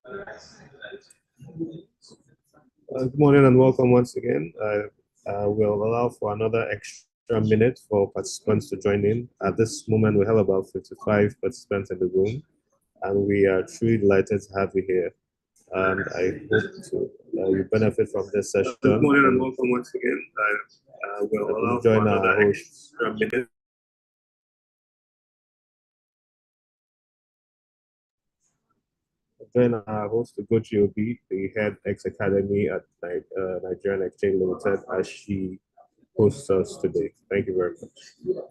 Good morning and welcome once again. I will allow for another extra minute for participants to join in. At this moment, we have about 55 participants in the room, and we are truly delighted to have you here. And I hope you benefit from this session. Good morning and welcome once again. I will allow join for our another host. extra minute. Join our host, Ugochi Obi, the head X Academy at Nigerian Exchange Limited, as she hosts us today. Thank you very much.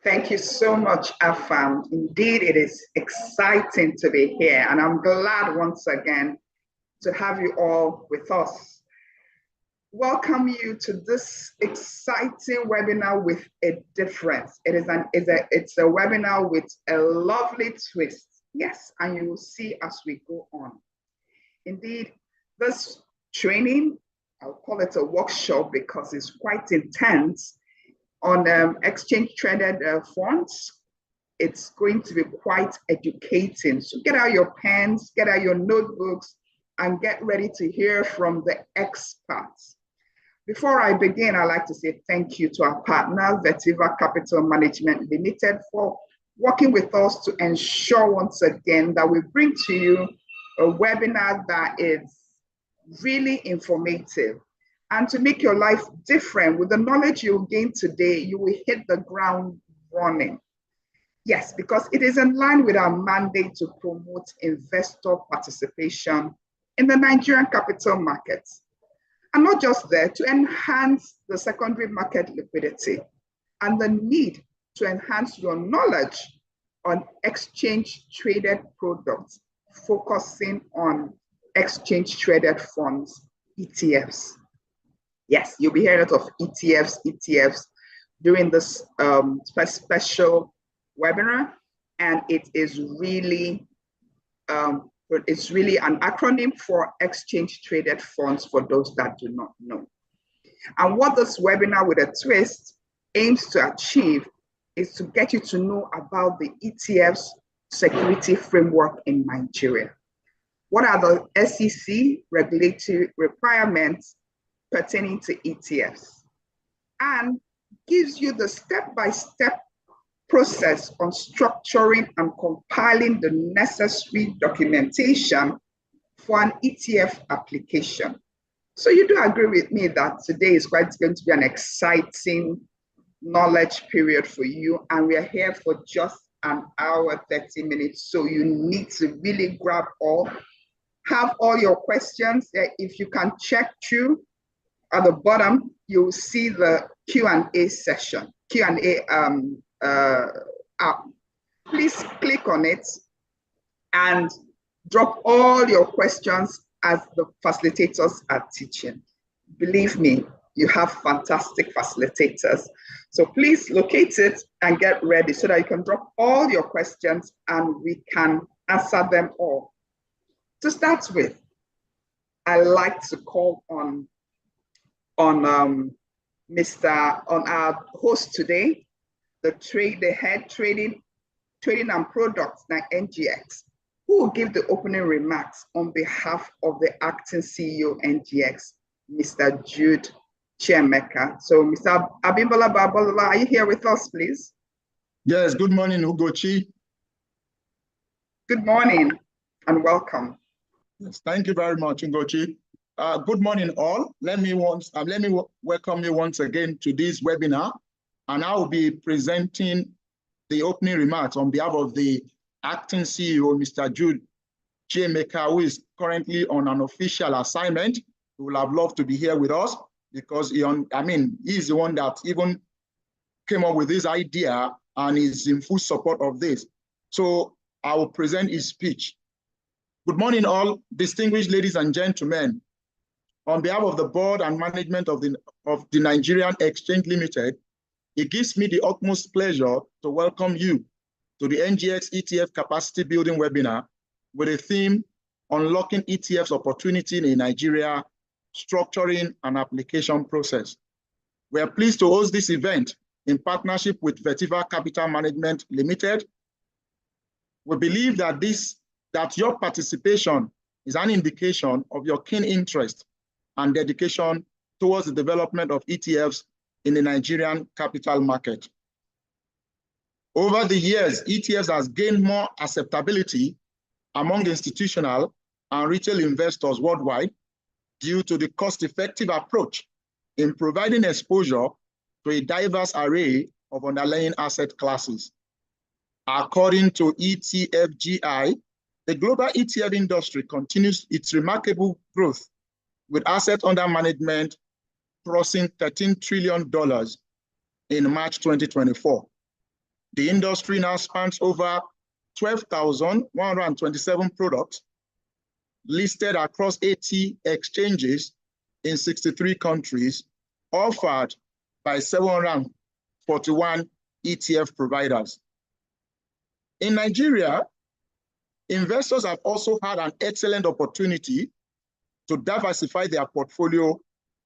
Thank you so much, Afam. Indeed, it is exciting to be here, and I'm glad once again to have you all with us. Welcome you to this exciting webinar with a difference. It's a webinar with a lovely twist. Yes, and you will see as we go on. Indeed, this training, I'll call it a workshop because it's quite intense on exchange traded funds. It's going to be quite educating. So get out your pens, get out your notebooks, and get ready to hear from the experts. Before I begin, I'd like to say thank you to our partner, Vertiva Capital Management Limited, for working with us to ensure once again that we bring to you a webinar that is really informative. And to make your life different, with the knowledge you'll gain today, you will hit the ground running. Yes, because it is in line with our mandate to promote investor participation in the Nigerian capital markets. And not just there, to enhance the secondary market liquidity and the need to enhance your knowledge on exchange traded products, focusing on exchange traded funds, ETFs. Yes, you'll be hearing a lot of ETFs during this special webinar, and it is really an acronym for exchange traded funds for those that do not know. And what this webinar with a twist aims to achieve is to get you to know about the ETFs security framework in Nigeria. What are the SEC regulatory requirements pertaining to ETFs? And gives you the step-by-step process on structuring and compiling the necessary documentation for an ETF application. So you do agree with me that today is going to be an exciting knowledge period for you, and we are here for just an hour, 30 minutes. So you need to really grab all, have all your questions. If you can check through at the bottom, you'll see the Q&A session, Q&A app. Please click on it and drop all your questions as the facilitators are teaching. Believe me, you have fantastic facilitators. So please locate it and get ready so that you can drop all your questions and we can answer them all. To start with, I like to call on our host today, the head trading and products like NGX, who will give the opening remarks on behalf of the acting CEO NGX, Mr. Jude Chiemeka. So Mr. Abimbola Babalola, are you here with us, please? Yes, good morning, Ugochi. Good morning and welcome. Yes, thank you very much, Ugochi. Good morning, all. Let me welcome you once again to this webinar, and I will be presenting the opening remarks on behalf of the acting CEO, Mr. Jude Chiemeka, who is currently on an official assignment. He will have loved to be here with us because he's the one that even came up with this idea and is in full support of this. So I will present his speech. Good morning, all distinguished ladies and gentlemen. On behalf of the board and management of the Nigerian Exchange Limited, it gives me the utmost pleasure to welcome you to the NGX ETF Capacity Building webinar with a theme, Unlocking ETFs Opportunity in Nigeria, Structuring and Application Process. We are pleased to host this event in partnership with Vertiva Capital Management Limited. We believe that that your participation is an indication of your keen interest and dedication towards the development of ETFs in the Nigerian capital market. Over the years, ETFs has gained more acceptability among institutional and retail investors worldwide due to the cost-effective approach in providing exposure to a diverse array of underlying asset classes. According to ETFGI, the global ETF industry continues its remarkable growth, with assets under management crossing $13 trillion in March 2024. The industry now spans over 12,127 products listed across 80 exchanges in 63 countries, offered by 741 ETF providers. In Nigeria, investors have also had an excellent opportunity to diversify their portfolio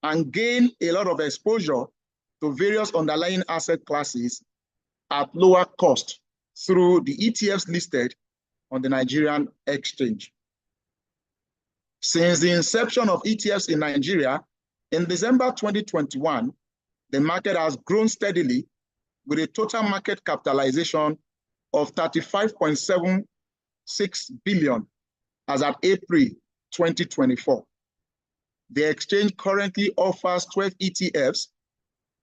and gain a lot of exposure to various underlying asset classes at lower cost through the ETFs listed on the Nigerian exchange. Since the inception of ETFs in Nigeria, in December 2021, the market has grown steadily with a total market capitalization of 35.76 billion as at April 2024. The exchange currently offers 12 ETFs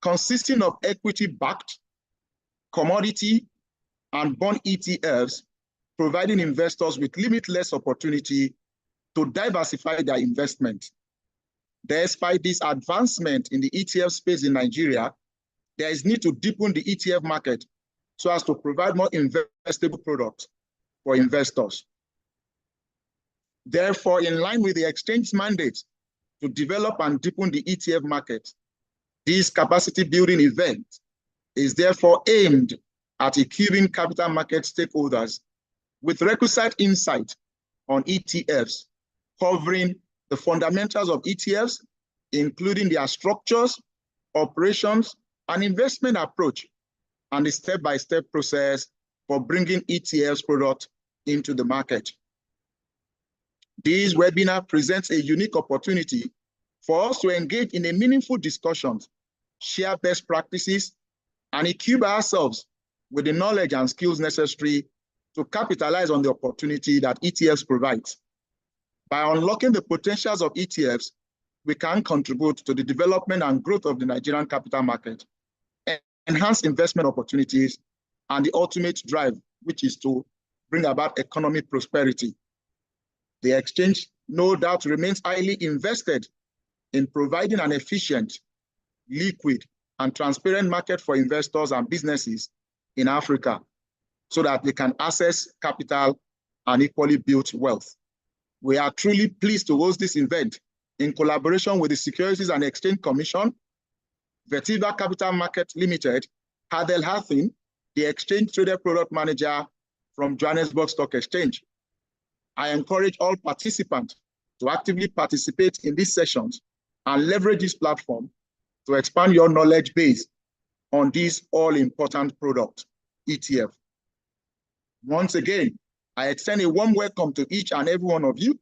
consisting of equity-backed, commodity, and bond ETFs, providing investors with limitless opportunity to diversify their investment. Despite this advancement in the ETF space in Nigeria, there is need to deepen the ETF market so as to provide more investable products for investors. Therefore, in line with the exchange mandate to develop and deepen the ETF market, this capacity building event is therefore aimed at equipping capital market stakeholders with requisite insight on ETFs, covering the fundamentals of ETFs, including their structures, operations, and investment approach, and the step-by-step process for bringing ETFs product into the market. This webinar presents a unique opportunity for us to engage in a meaningful discussion, share best practices, and equip ourselves with the knowledge and skills necessary to capitalize on the opportunity that ETFs provide. By unlocking the potentials of ETFs, we can contribute to the development and growth of the Nigerian capital market, enhance investment opportunities, and the ultimate drive, which is to bring about economic prosperity. The exchange, no doubt, remains highly invested in providing an efficient, liquid, and transparent market for investors and businesses in Africa so that they can access capital and equally build wealth. We are truly pleased to host this event in collaboration with the Securities and Exchange Commission, Vertiva Capital Market Limited, Hadel Hathin, the exchange traded product manager from Johannesburg Stock Exchange. I encourage all participants to actively participate in these sessions and leverage this platform to expand your knowledge base on this all-important product, ETF. Once again, I extend a warm welcome to each and every one of you.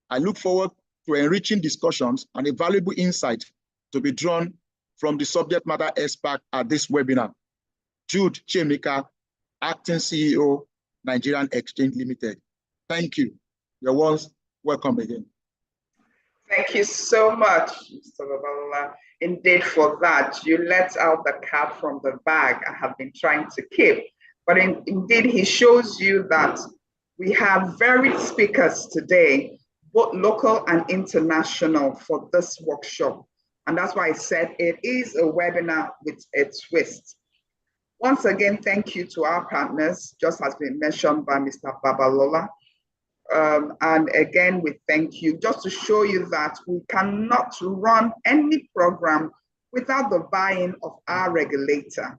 I look forward to enriching discussions and a valuable insight to be drawn from the subject matter expert at this webinar. Jude Chemika, Acting CEO, Nigerian Exchange Limited. Thank you. You're once welcome again. Thank you so much, Mr. Babalola. Indeed, for that, you let out the cat from the bag I have been trying to keep. But indeed, he shows you that we have varied speakers today, both local and international, for this workshop. And that's why I said it is a webinar with a twist. Once again, thank you to our partners, just as been mentioned by Mr. Babalola. And again, we thank you, just to show you that we cannot run any program without the buy-in of our regulator,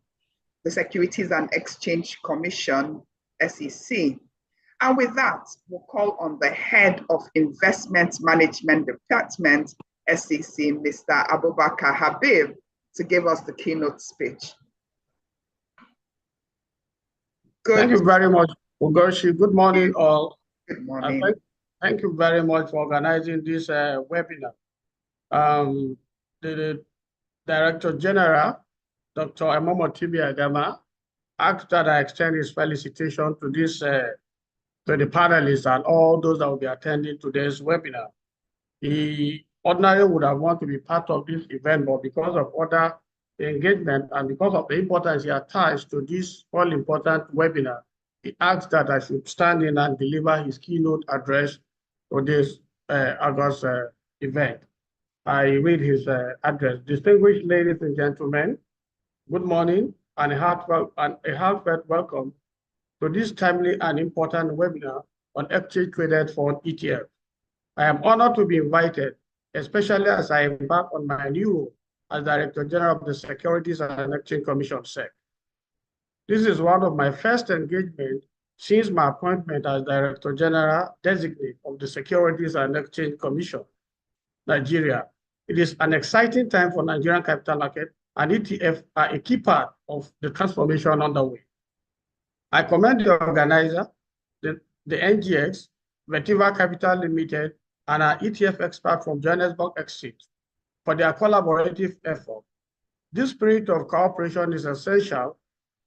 the Securities and Exchange Commission, SEC. And with that, we'll call on the head of Investment Management Department, SEC, Mr. Abubakar Habib, to give us the keynote speech. Thank you very much, Ugochi. Good morning, all. Good morning. Thank you very much for organizing this webinar. The Director General, Dr. Emomo Tibiagama, asked that I extend his felicitation to this to the panelists and all those that will be attending today's webinar. He ordinarily would have wanted to be part of this event, but because of other engagement and because of the importance he attached to this all-important webinar, he asked that I should stand in and deliver his keynote address for this August event. I read his address. Distinguished ladies and gentlemen, good morning and a heartfelt welcome to this timely and important webinar on exchange-traded fund ETF. I am honored to be invited, especially as I embark on my new role as Director General of the Securities and Exchange Commission, SEC. This is one of my first engagements since my appointment as Director General Designate of the Securities and Exchange Commission, Nigeria. It is an exciting time for Nigerian capital market, and ETFs are a key part of the transformation underway. I commend the organizer, the NGX, Vetiva Capital Limited, and our ETF expert from Johannesburg Exchange for their collaborative effort. This spirit of cooperation is essential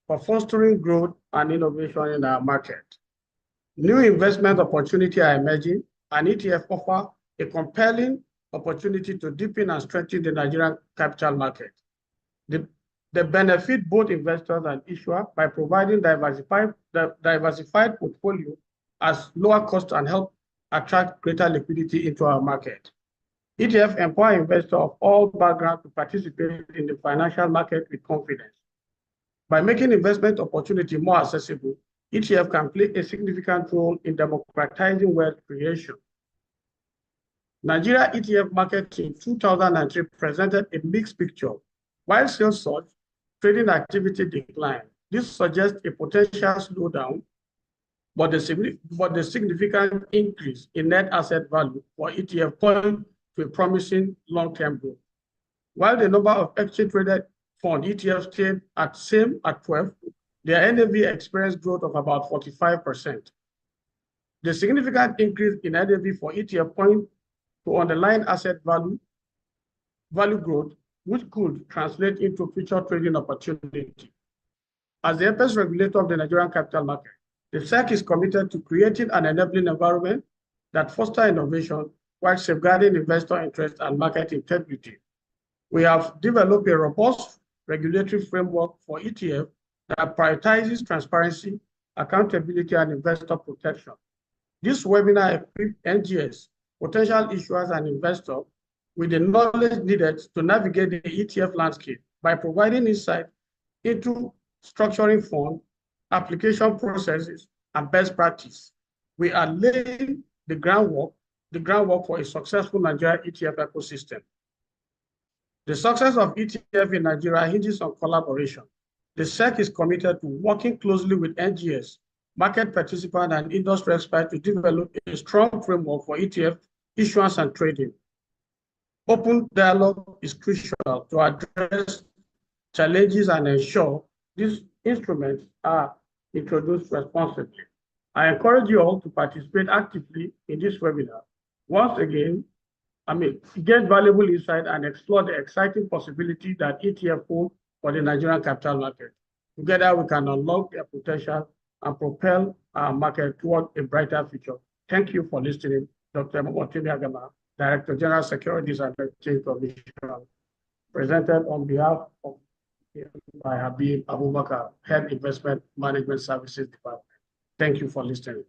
for fostering growth and innovation in our market. New investment opportunities are emerging, and ETF offer a compelling opportunity to deepen and strengthen the Nigerian capital market. They benefit both investors and issuers by providing diversified portfolio at lower cost and help attract greater liquidity into our market. ETF empower investors of all backgrounds to participate in the financial market with confidence. By making investment opportunity more accessible, ETF can play a significant role in democratizing wealth creation. Nigeria ETF market in 2003 presented a mixed picture. While sales surged, trading activity declined. This suggests a potential slowdown, but the significant increase in net asset value for ETF point to a promising long-term growth. While the number of exchange-traded fund ETFs stayed at 12, their NAV experienced growth of about 45%. The significant increase in NAV for ETF point to underlying asset value growth, which could translate into future trading opportunity. As the apex regulator of the Nigerian capital market, the SEC is committed to creating an enabling environment that fosters innovation while safeguarding investor interest and market integrity. We have developed a robust regulatory framework for ETF that prioritizes transparency, accountability, and investor protection. This webinar equips NGS, potential issuers, and investors with the knowledge needed to navigate the ETF landscape by providing insight into structuring fund, application processes, and best practice. We are laying the groundwork for a successful Nigeria ETF ecosystem. The success of ETF in Nigeria hinges on collaboration. The SEC is committed to working closely with NGS, market participants, and industry experts to develop a strong framework for ETF issuance and trading. Open dialogue is crucial to address challenges and ensure these instruments are introduced responsibly. I encourage you all to participate actively in this webinar. Once again, get valuable insight and explore the exciting possibility that ETF hold for the Nigerian capital market. Together, we can unlock their potential and propel our market toward a brighter future. Thank you for listening. Dr. Motimi Agama, Director General Securities and Exchange Commission, presented on behalf of by Habib Abubakar, Head Investment Management Services Department. Thank you for listening.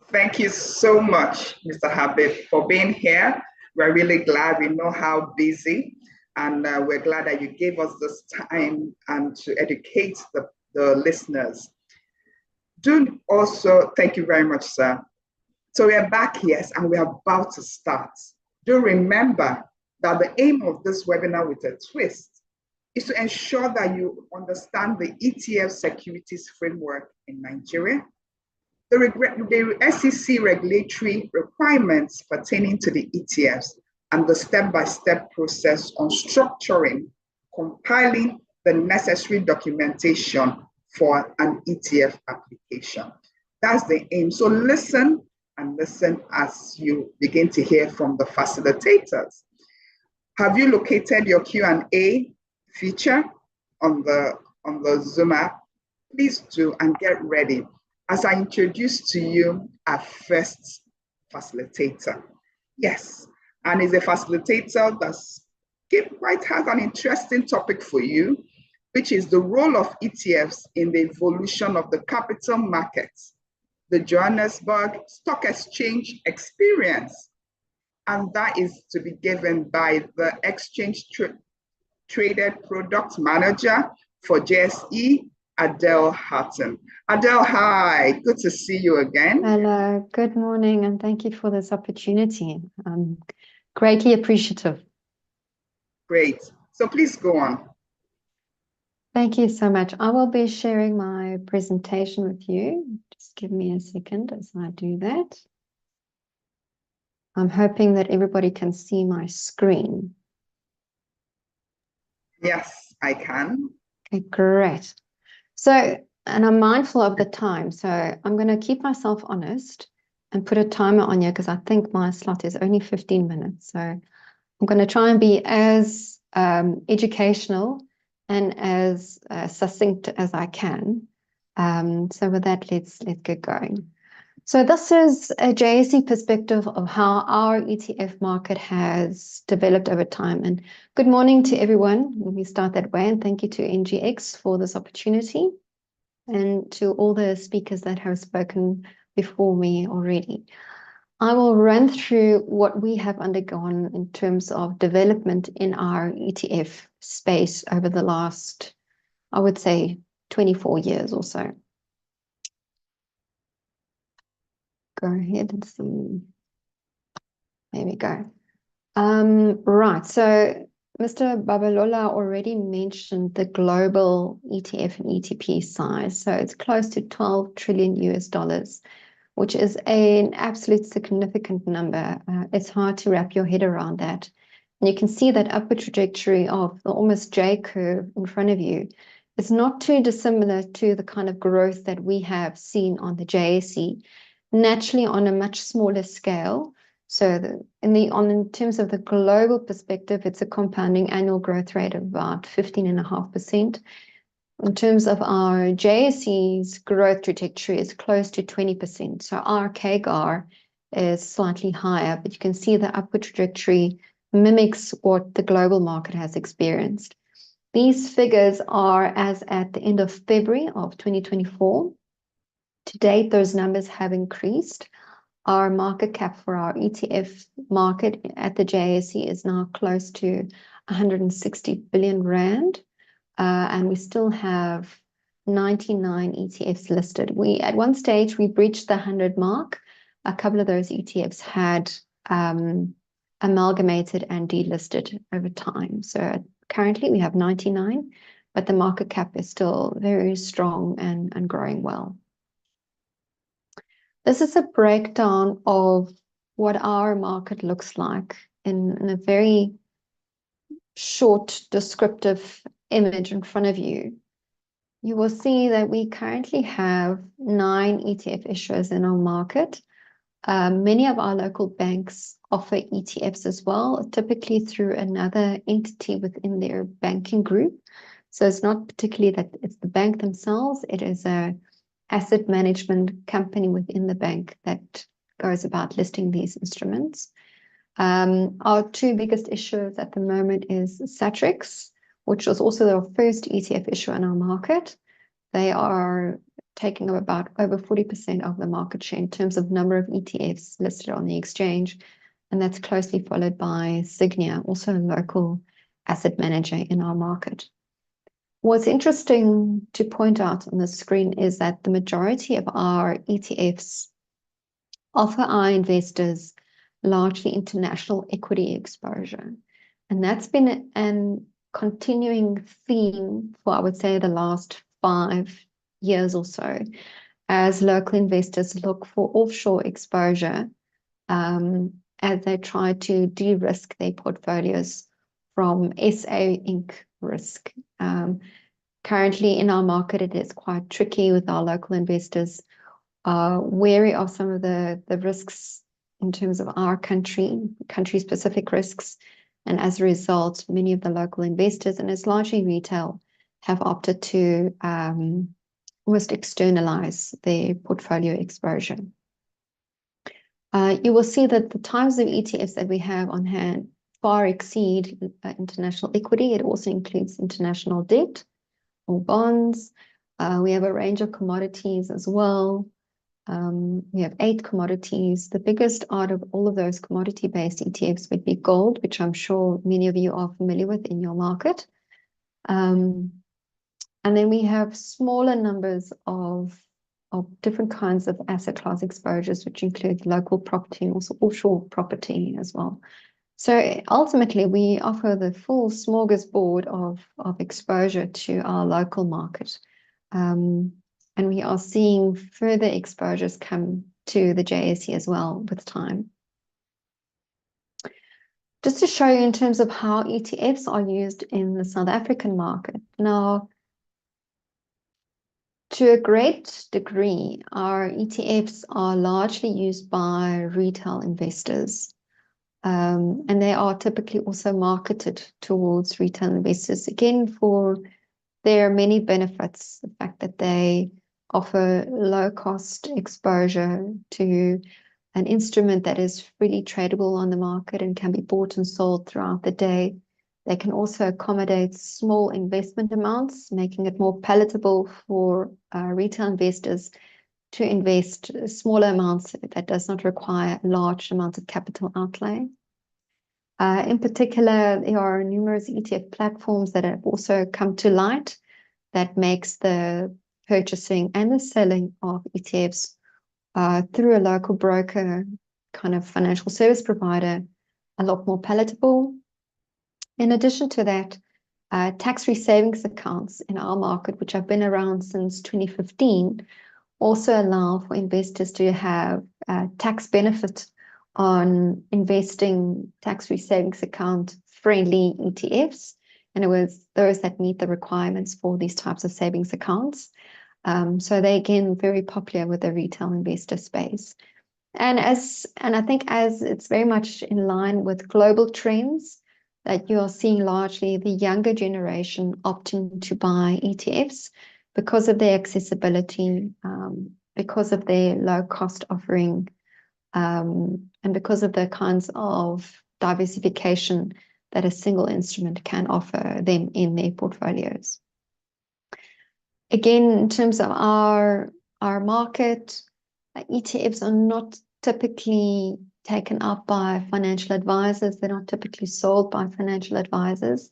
Thank you so much, Mr. Habib, for being here. We're really glad. We know how busy, and we're glad that you gave us this time and to educate the listeners. Do also, thank you very much, sir. So we are back, yes, and we are about to start. Do remember that the aim of this webinar with a twist is to ensure that you understand the ETF securities framework in Nigeria, the SEC regulatory requirements pertaining to the ETFs, and the step-by-step process on structuring, compiling the necessary documentation for an ETF application. That's the aim. So listen and listen as you begin to hear from the facilitators. Have you located your Q&A feature on the Zoom app? Please do, and get ready as I introduce to you our first facilitator. Yes, and is a facilitator that's quite has an interesting topic for you, which is the role of ETFs in the evolution of the capital markets, the Johannesburg Stock Exchange experience. And that is to be given by the Exchange Traded Product Manager for JSE, Adele Hatton. Adele, hi, good to see you again. Hello, good morning, and thank you for this opportunity. I'm greatly appreciative. Great, so please go on. Thank you so much. I will be sharing my presentation with you. Just give me a second as I do that. I'm hoping that everybody can see my screen. Yes, I can. Okay, great. So, and I'm mindful of the time, so I'm going to keep myself honest and put a timer on you because I think my slot is only 15 minutes. So I'm going to try and be as educational and as succinct as I can. So with that, let's get going. So this is a JSE perspective of how our ETF market has developed over time. And good morning to everyone. Let me start that way. And thank you to NGX for this opportunity and to all the speakers that have spoken before me already. I will run through what we have undergone in terms of development in our ETF space over the last, I would say, 24 years or so. Go ahead and see. There we go. Right, so Mr. Babalola already mentioned the global ETF and ETP size. So it's close to 12 trillion US dollars, which is an absolute significant number. It's hard to wrap your head around that. And you can see that upward trajectory of the almost J curve in front of you. It's not too dissimilar to the kind of growth that we have seen on the JSE, naturally on a much smaller scale. So in terms of the global perspective, it's a compounding annual growth rate of about 15.5%. In terms of our JSE's growth trajectory, is close to 20%. So our CAGR is slightly higher, but you can see the upward trajectory mimics what the global market has experienced. These figures are as at the end of February of 2024. To date, those numbers have increased. Our market cap for our ETF market at the JSE is now close to 160 billion rand, and we still have 99 ETFs listed. At one stage, we breached the 100 mark. A couple of those ETFs had amalgamated and delisted over time. So currently we have 99, but the market cap is still very strong and growing well. This is a breakdown of what our market looks like in a very short descriptive image in front of you. You will see that we currently have 9 ETF issuers in our market. Many of our local banks offer ETFs as well, typically through another entity within their banking group. So it's not particularly that it's the bank themselves, it is a asset management company within the bank that goes about listing these instruments. Our 2 biggest issuers at the moment is Satrix, which was also the first ETF issuer in our market. They are taking up about over 40% of the market share in terms of number of ETFs listed on the exchange. And that's closely followed by Signia, also a local asset manager in our market. What's interesting to point out on the screen is that the majority of our ETFs offer our investors largely international equity exposure. And that's been a continuing theme for, I would say, the last 5 years or so, as local investors look for offshore exposure as they try to de-risk their portfolios from SA Inc. risk. Currently in our market, it is quite tricky with our local investors are wary of some of the risks in terms of our country-specific risks. And as a result, many of the local investors, and it's largely retail, have opted to almost externalize their portfolio exposure. You will see that the types of ETFs that we have on hand far exceed international equity. It also includes international debt or bonds. We have a range of commodities as well. We have 8 commodities. The biggest out of all of those commodity-based ETFs would be gold, which I'm sure many of you are familiar with in your market. And then we have smaller numbers of different kinds of asset class exposures, which include local property and also offshore property as well. So ultimately, we offer the full smorgasbord of exposure to our local market. And we are seeing further exposures come to the JSE as well with time. Just to show you in terms of how ETFs are used in the South African market. Now, to a great degree, our ETFs are largely used by retail investors. And they are typically also marketed towards retail investors, again, for their many benefits. The fact that they offer low-cost exposure to an instrument that is freely tradable on the market and can be bought and sold throughout the day. They can also accommodate small investment amounts, making it more palatable for retail investors to invest smaller amounts that does not require large amounts of capital outlay. In particular, there are numerous ETF platforms that have also come to light that makes the purchasing and the selling of ETFs through a local broker kind of financial service provider a lot more palatable. In addition to that, tax-free savings accounts in our market, which have been around since 2015, also allow for investors to have tax benefit on investing tax-free savings account friendly ETFs. And it was those that meet the requirements for these types of savings accounts. So they, again, very popular with the retail investor space. And I think as it's very much in line with global trends, that you are seeing largely the younger generation opting to buy ETFs because of their accessibility, because of their low cost offering, and because of the kinds of diversification that a single instrument can offer them in their portfolios. Again, in terms of our market, ETFs are not typically taken up by financial advisors. They're not typically sold by financial advisors.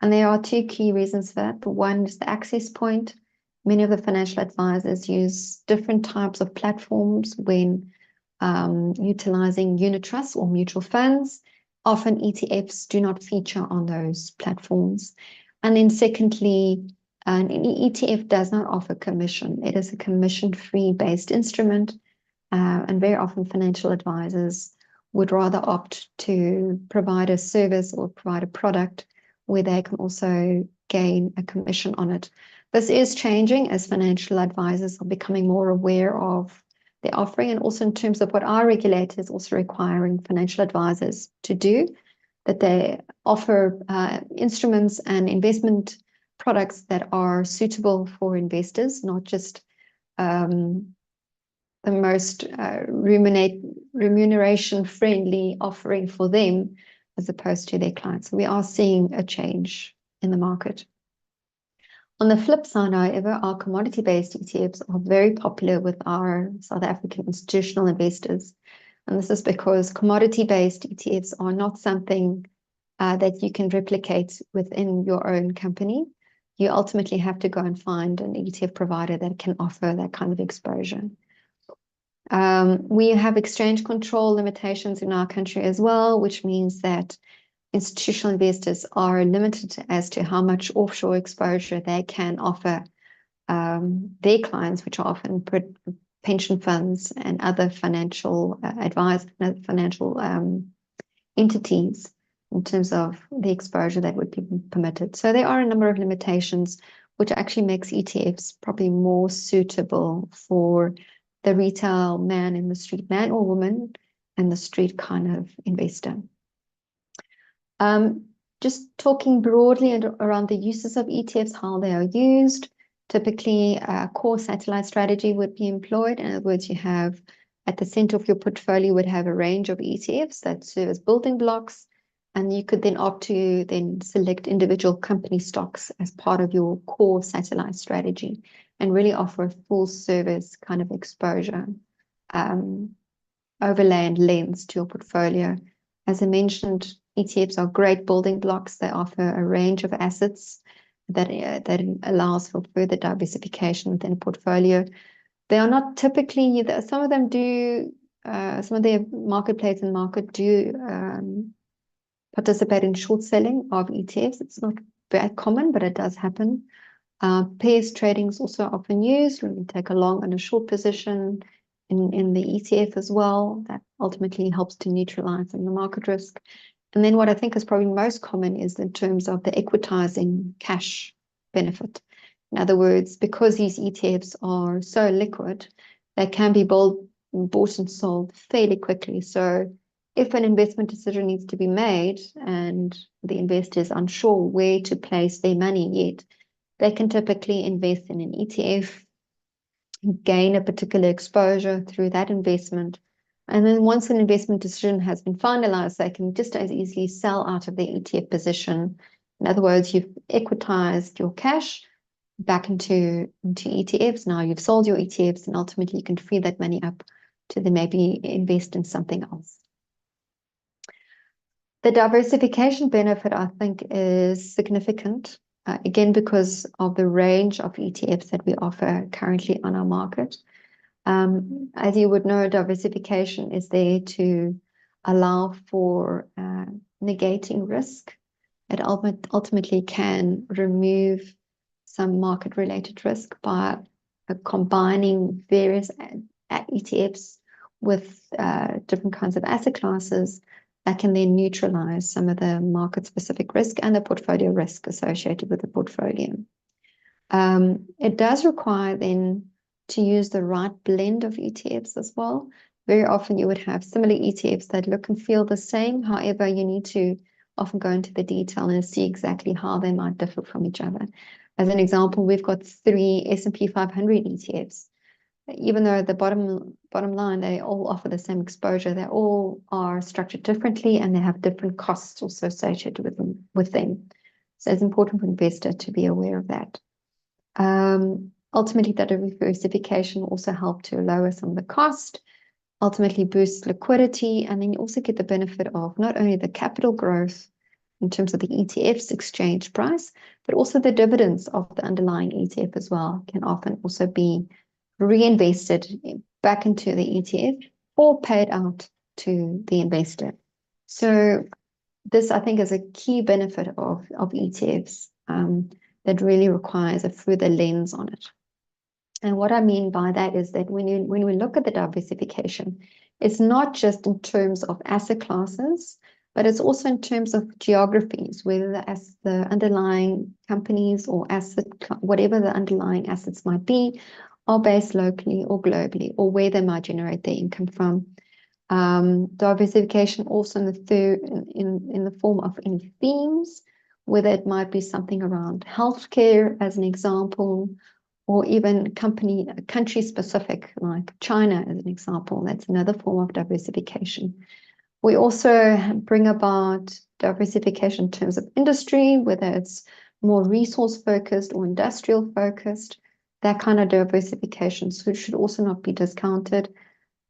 And there are 2 key reasons for that. The one is the access point. Many of the financial advisors use different types of platforms when utilizing unit trusts or mutual funds. Often ETFs do not feature on those platforms. And then secondly, an ETF does not offer commission. It is a commission-free based instrument. And very often financial advisors would rather opt to provide a service or provide a product where they can also gain a commission on it. This is changing as financial advisors are becoming more aware of their offering, and also in terms of what our regulator is also requiring financial advisors to do, that they offer instruments and investment products that are suitable for investors, not just the most remuneration-friendly offering for them as opposed to their clients. So we are seeing a change in the market. On the flip side, however, our commodity-based ETFs are very popular with our South African institutional investors. And this is because commodity-based ETFs are not something that you can replicate within your own company. You ultimately have to go and find an ETF provider that can offer that kind of exposure. We have exchange control limitations in our country as well, which means that institutional investors are limited as to how much offshore exposure they can offer their clients, which are often pension funds and other financial financial entities in terms of the exposure that would be permitted. So there are a number of limitations, which actually makes ETFs probably more suitable for the retail man in the street, man or woman, and the street kind of investor. Just talking broadly around the uses of ETFs, how they are used. Typically, a core satellite strategy would be employed. In other words, you have at the center of your portfolio would have a range of ETFs that serve as building blocks, and you could then opt to then select individual company stocks as part of your core satellite strategy and really offer a full service kind of exposure, overlay and lens to your portfolio. As I mentioned, ETFs are great building blocks. They offer a range of assets that allows for further diversification within a portfolio. They are not typically, some of them do, some of the marketplace and market do participate in short selling of ETFs. It's not very common, but it does happen. Pairs trading is also often used when you take a long and a short position in the ETF as well. That ultimately helps to neutralize the market risk. And then what I think is probably most common is in terms of the equitizing cash benefit. In other words, because these ETFs are so liquid, they can be bought and sold fairly quickly. So if an investment decision needs to be made and the investor is unsure where to place their money yet, they can typically invest in an ETF, gain a particular exposure through that investment. And then once an investment decision has been finalized, they can just as easily sell out of the ETF position. In other words, you've equitized your cash back into ETFs. Now you've sold your ETFs, and ultimately you can free that money up to then maybe invest in something else. The diversification benefit, I think, is significant, again, because of the range of ETFs that we offer currently on our market. As you would know, diversification is there to allow for negating risk. It ultimately can remove some market-related risk by combining various ETFs with different kinds of asset classes that can then neutralize some of the market-specific risk and the portfolio risk associated with the portfolio. It does require then to use the right blend of ETFs as well. Very often you would have similar ETFs that look and feel the same. However, you need to often go into the detail and see exactly how they might differ from each other. As an example, we've got 3 S&P 500 ETFs. Even though the bottom line, they all offer the same exposure, they all are structured differently and they have different costs also associated with them. So it's important for investors to be aware of that. Ultimately, that diversification also helps to lower some of the cost, ultimately boost liquidity, and then you also get the benefit of not only the capital growth in terms of the ETF's exchange price, but also the dividends of the underlying ETF as well can often also be reinvested back into the ETF or paid out to the investor. So this, I think, is a key benefit of ETFs that really requires a further lens on it. And what I mean by that is that when we look at the diversification, it's not just in terms of asset classes, but it's also in terms of geographies, whether the underlying companies or whatever the underlying assets might be, are based locally or globally, or where they might generate their income from. Diversification also in the form of any themes, whether it might be something around healthcare as an example, or even country specific, like China as an example. That's another form of diversification. We also bring about diversification in terms of industry, whether it's more resource focused or industrial focused. That kind of diversification should also not be discounted.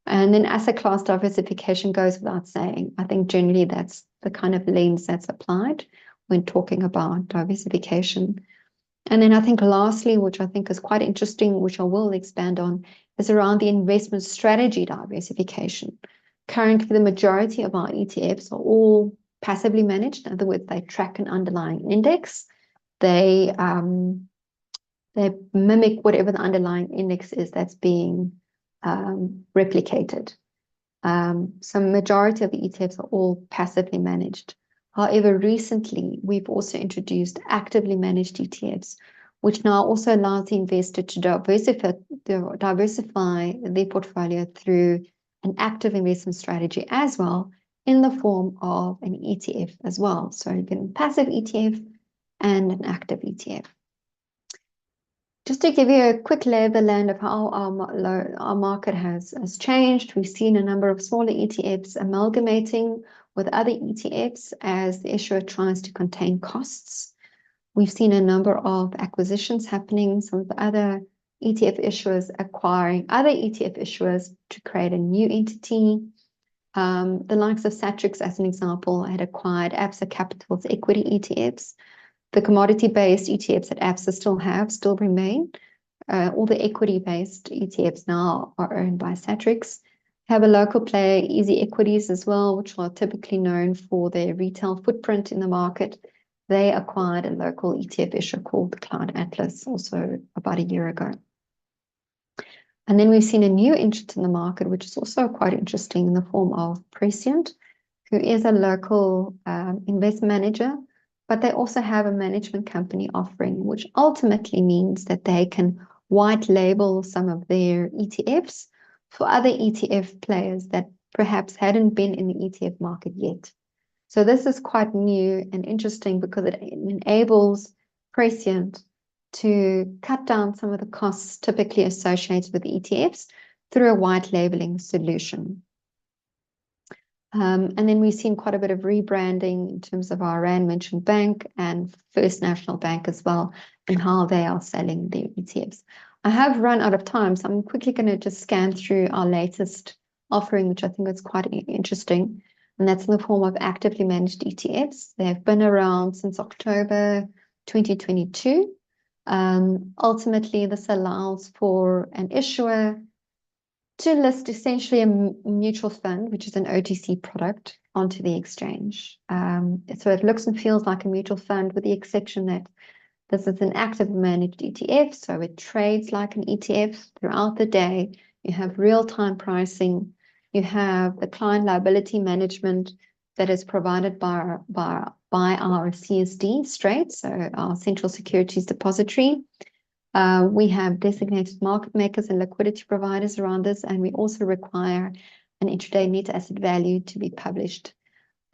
And then asset class diversification goes without saying. I think generally that's the kind of lens that's applied when talking about diversification. And then I think lastly, which I think is quite interesting, which I will expand on, is around the investment strategy diversification. Currently, the majority of our ETFs are all passively managed. In other words, they track an underlying index. They mimic whatever the underlying index is that's being replicated. So majority of the ETFs are all passively managed. However, recently, we've also introduced actively managed ETFs, which now also allows the investor to diversify their portfolio through an active investment strategy as well, in the form of an ETF as well. So you get a passive ETF and an active ETF. Just to give you a quick lay of the land of how our market has changed, we've seen a number of smaller ETFs amalgamating with other ETFs as the issuer tries to contain costs. We've seen a number of acquisitions happening, some of the other ETF issuers acquiring other ETF issuers to create a new entity. The likes of Satrix, as an example, had acquired Absa Capital's equity ETFs. The commodity-based ETFs that Absa still remain. All the equity-based ETFs now are owned by Satrix. Have a local player, Easy Equities as well, which are typically known for their retail footprint in the market. They acquired a local ETF issuer called Cloud Atlas also about a year ago. And then we've seen a new entrant in the market, which is also quite interesting, in the form of Prescient, who is a local investment manager, but they also have a management company offering, which ultimately means that they can white label some of their ETFs for other ETF players that perhaps hadn't been in the ETF market yet. So this is quite new and interesting because it enables Prescient to cut down some of the costs typically associated with ETFs through a white labeling solution. And then we've seen quite a bit of rebranding in terms of our Rand Mentioned Bank and First National Bank as well, and how they are selling their ETFs. I have run out of time, so I'm quickly going to just scan through our latest offering, which I think is quite interesting. And that's in the form of actively managed ETFs. They've been around since October 2022. Ultimately, this allows for an issuer to list essentially a mutual fund, which is an OTC product, onto the exchange. So it looks and feels like a mutual fund, with the exception that this is an active managed ETF, so it trades like an ETF throughout the day. You have real-time pricing. You have the client liability management that is provided by our CSD straight, so our Central Securities Depository. We have designated market makers and liquidity providers around this, and we also require an intraday net asset value to be published.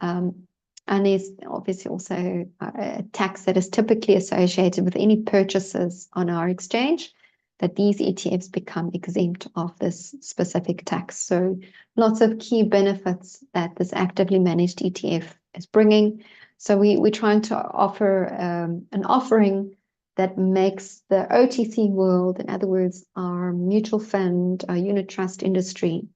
And there's obviously also a tax that is typically associated with any purchases on our exchange, that these ETFs become exempt of this specific tax. So lots of key benefits that this actively managed ETF is bringing. So we're trying to offer an offering that makes the OTC world, in other words, our mutual fund, our unit trust industry,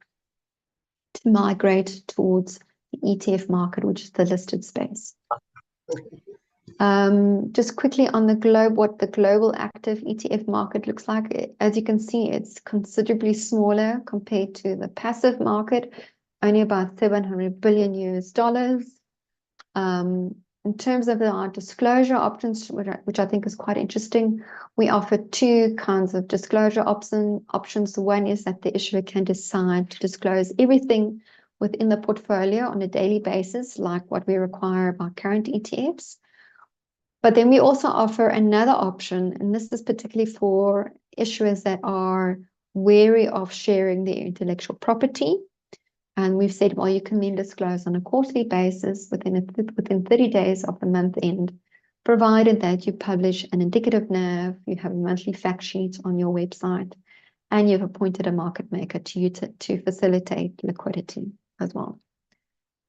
to migrate towards the ETF market, which is the listed space. Just quickly on the globe, what the global active ETF market looks like. As you can see, it's considerably smaller compared to the passive market, only about $700 billion US. In terms of our disclosure options, which I think is quite interesting, we offer two kinds of disclosure options. One is that the issuer can decide to disclose everything within the portfolio on a daily basis, like what we require of our current ETFs. But then we also offer another option, and this is particularly for issuers that are wary of sharing their intellectual property. And we've said, well, you can then disclose on a quarterly basis within 30 days of the month end, provided that you publish an indicative NAV, you have a monthly fact sheet on your website, and you've appointed a market maker to facilitate liquidity as well.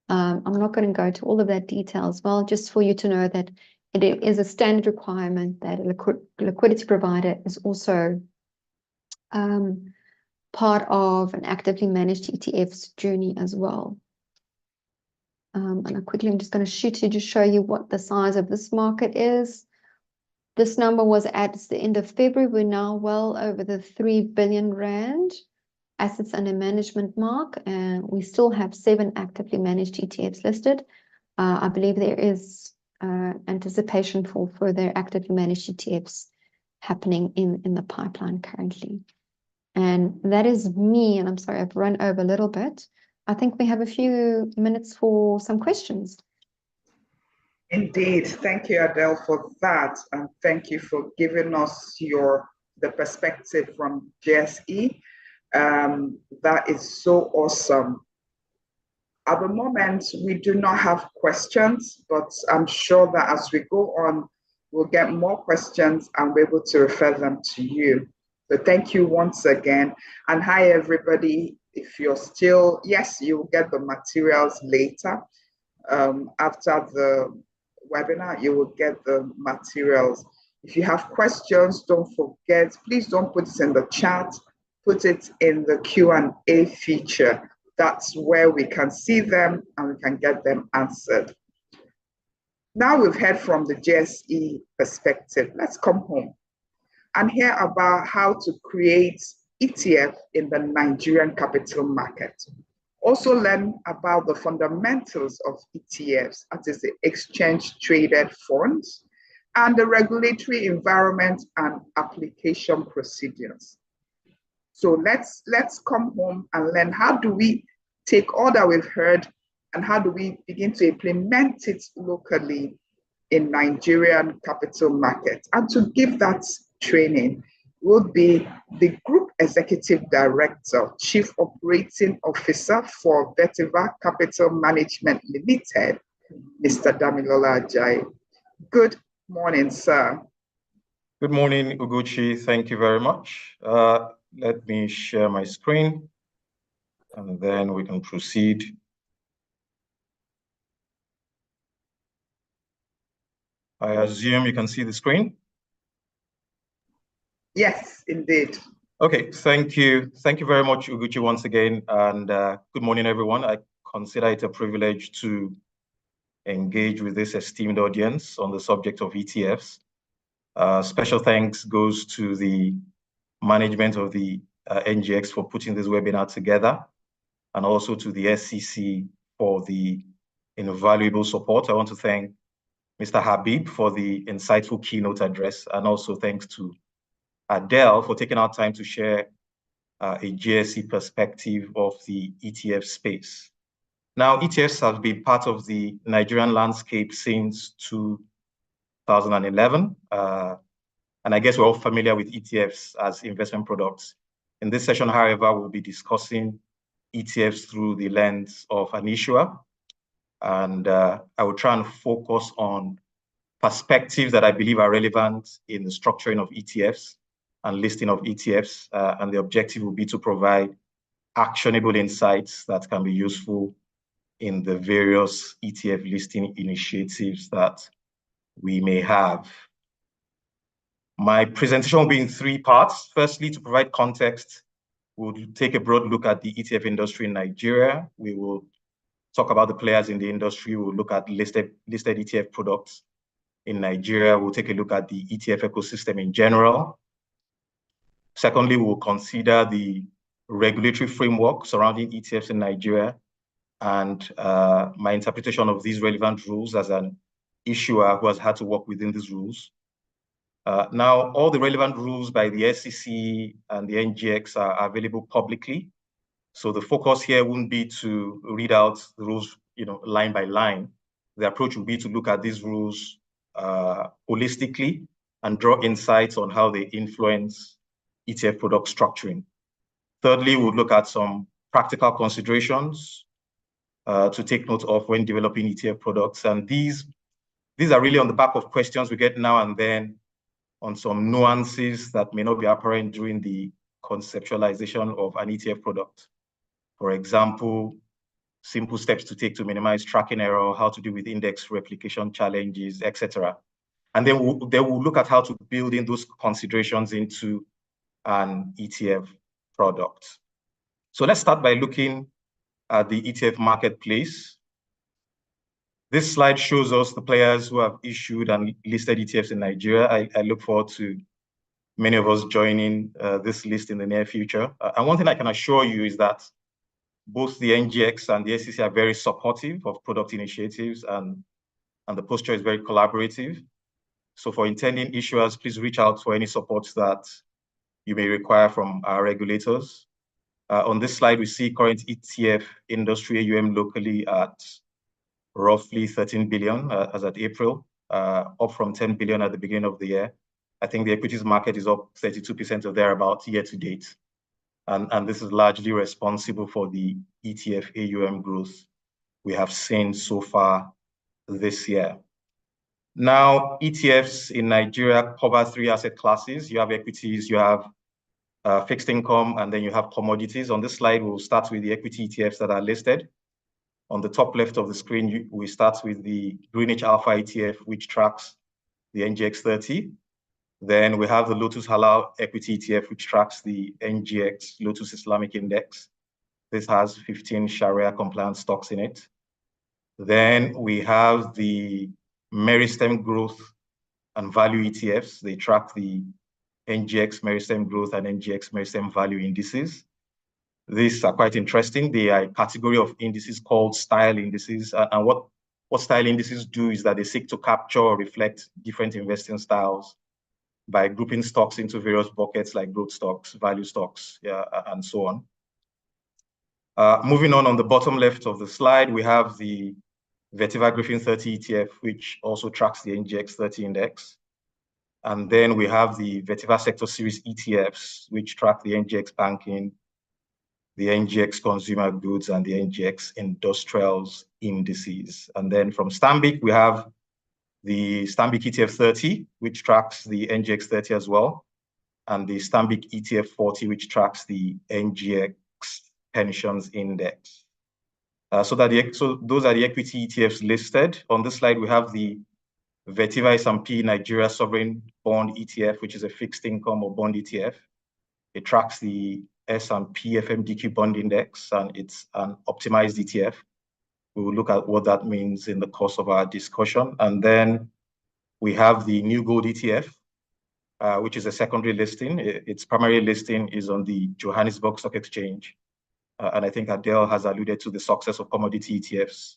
I'm not going to go to all of that detail as well, just for you to know that it is a standard requirement that a liquidity provider is also part of an actively managed ETF's journey as well. And I'm just going to shoot to just show you what the size of this market is. This number was at the end of February. We're now well over the 3 billion Rand assets under management mark, and we still have 7 actively managed ETFs listed. I believe there is anticipation for further actively managed ETFs happening in the pipeline currently. And that is me, and I'm sorry I've run over a little bit. I think we have a few minutes for some questions. Indeed. Thank you, Adele, for that. And thank you for giving us the perspective from GSE. That is so awesome. At the moment, we do not have questions, but I'm sure that as we go on, we'll get more questions and be able to refer them to you. So thank you once again. And hi, everybody. If you're still, yes, you'll get the materials later. After the webinar, you will get the materials. If you have questions, don't forget, please don't put it in the chat, put it in the Q&A feature. That's where we can see them and we can get them answered. Now we've heard from the GSE perspective. Let's come home and hear about how to create ETF in the Nigerian capital market. Also learn about the fundamentals of ETFs, that is the exchange traded funds, and the regulatory environment and application procedures. So let's come home and learn, how do we take all that we've heard and how do we begin to implement it locally in Nigerian capital market? And to give that training will be the Group Executive Director, Chief Operating Officer for Vetiva Capital Management Limited, Mr. Damilola Ajayi. Good morning, sir. Good morning, Ugochi. Thank you very much. Let me share my screen and then we can proceed. I assume you can see the screen? Yes, indeed. Okay, thank you. Thank you very much, Ugochi, once again. And good morning, everyone. I consider it a privilege to engage with this esteemed audience on the subject of ETFs. Special thanks goes to the management of the NGX for putting this webinar together, and also to the SEC for the invaluable support. I want to thank Mr. Habib for the insightful keynote address, and also thanks to Adele for taking our time to share a GSE perspective of the ETF space. Now, ETFs have been part of the Nigerian landscape since 2011. And I guess we're all familiar with ETFs as investment products. In this session, however, we'll be discussing ETFs through the lens of an issuer. And I will try and focus on perspectives that I believe are relevant in the structuring of ETFs and listing of ETFs. And the objective will be to provide actionable insights that can be useful in the various ETF listing initiatives that we may have. My presentation will be in three parts. Firstly, to provide context, we'll take a broad look at the ETF industry in Nigeria. We will talk about the players in the industry. We'll look at listed ETF products in Nigeria. We'll take a look at the ETF ecosystem in general. Secondly, we'll consider the regulatory framework surrounding ETFs in Nigeria and my interpretation of these relevant rules as an issuer who has had to work within these rules. Now, all the relevant rules by the SEC and the NGX are available publicly. So the focus here wouldn't be to read out the rules, line by line. The approach will be to look at these rules holistically and draw insights on how they influence ETF product structuring. Thirdly, we'll look at some practical considerations to take note of when developing ETF products. And these are really on the back of questions we get now and then on some nuances that may not be apparent during the conceptualization of an ETF product. For example, simple steps to take to minimize tracking error, how to deal with index replication challenges, etc. And then we'll look at how to build in those considerations into an ETF product. So let's start by looking at the ETF marketplace. This slide shows us the players who have issued and listed ETFs in Nigeria. I look forward to many of us joining this list in the near future. And one thing I can assure you is that both the NGX and the SEC are very supportive of product initiatives, and the posture is very collaborative. So for intending issuers, please reach out for any support that you may require from our regulators. On this slide, we see current ETF industry AUM locally at roughly 13 billion as at April, up from 10 billion at the beginning of the year. I think the equities market is up 32% or thereabouts year to date. And this is largely responsible for the ETF AUM growth we have seen so far this year. Now, ETFs in Nigeria cover 3 asset classes. You have equities, you have fixed income, and then you have commodities. On this slide, we'll start with the equity ETFs that are listed. On the top left of the screen, we start with the Greenwich Alpha ETF, which tracks the NGX 30. Then we have the Lotus Halal Equity ETF, which tracks the NGX Lotus Islamic Index. This has 15 Sharia compliant stocks in it. Then we have the Meristem Growth and Value ETFs. They track the NGX Meristem Growth and NGX Meristem Value indices. These are quite interesting. They are a category of indices called style indices. And what style indices do is that they seek to capture or reflect different investing styles by grouping stocks into various buckets like growth stocks, value stocks, and so on. Moving on the bottom left of the slide, we have the Vetiver Griffin 30 ETF, which also tracks the NGX 30 index. And then we have the Vetiver Sector Series ETFs, which track the NGX Banking, the NGX Consumer Goods, and the NGX Industrials indices. And then from Stanbic, we have the Stanbic ETF 30, which tracks the NGX 30 as well, and the Stanbic ETF 40, which tracks the NGX Pensions Index. So those are the equity ETFs listed. On this slide, we have the Vetiver S&P Nigeria Sovereign Bond ETF, which is a fixed income or bond ETF. It tracks the S&P FMDQ Bond Index, and it's an optimized ETF. We will look at what that means in the course of our discussion. And then we have the New Gold ETF, which is a secondary listing. Its primary listing is on the Johannesburg Stock Exchange. And I think Adele has alluded to the success of commodity ETFs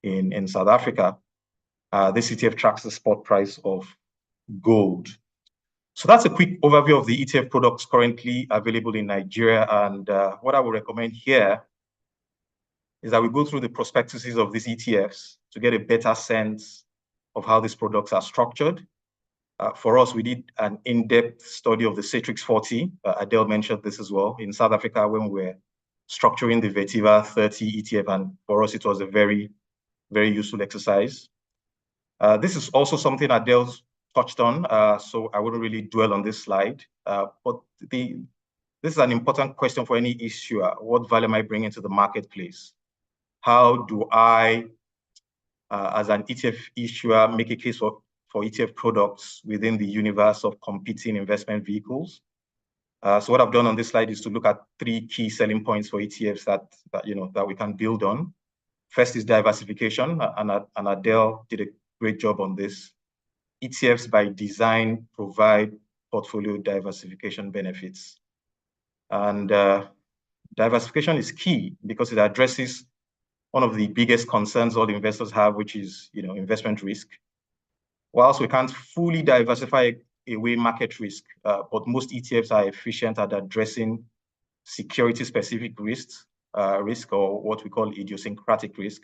in South Africa. This ETF tracks the spot price of gold. So that's a quick overview of the ETF products currently available in Nigeria. And what I would recommend here is that we go through the prospectuses of these ETFs to get a better sense of how these products are structured. For us, we did an in-depth study of the Citrix 40. Adele mentioned this as well in South Africa when we were structuring the Vetiver 30 ETF. And for us, it was a very, very useful exercise. This is also something Adele's touched on, so I wouldn't really dwell on this slide. But this is an important question for any issuer. What value am I bringing to the marketplace? How do I, as an ETF issuer, make a case for ETF products within the universe of competing investment vehicles? So what I've done on this slide is to look at 3 key selling points for ETFs that we can build on. First is diversification, and Adele did a great job on this. ETFs by design provide portfolio diversification benefits. And diversification is key because it addresses one of the biggest concerns all investors have, which is investment risk. Whilst we can't fully diversify away market risk, but most ETFs are efficient at addressing security-specific risks, or what we call idiosyncratic risk,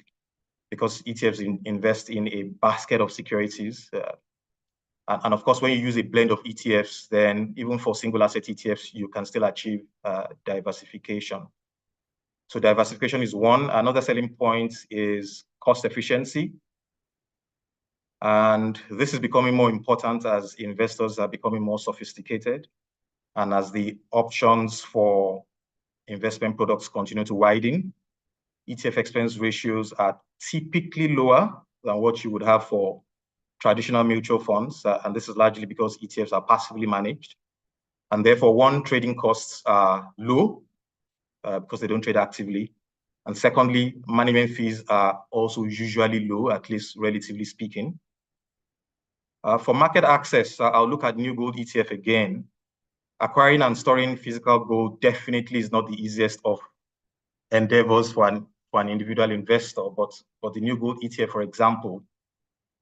because ETFs invest in a basket of securities. And of course, when you use a blend of ETFs, then even for single asset ETFs, you can still achieve diversification. So diversification is one. Another selling point is cost efficiency. And this is becoming more important as investors are becoming more sophisticated and as the options for investment products continue to widen. ETF expense ratios are typically lower than what you would have for traditional mutual funds. And this is largely because ETFs are passively managed. And therefore, one, trading costs are low because they don't trade actively. And secondly, management fees are also usually low, at least relatively speaking. For market access, I'll look at New Gold ETF again. Acquiring and storing physical gold definitely is not the easiest of endeavors for an individual investor, but the New Gold ETF, for example,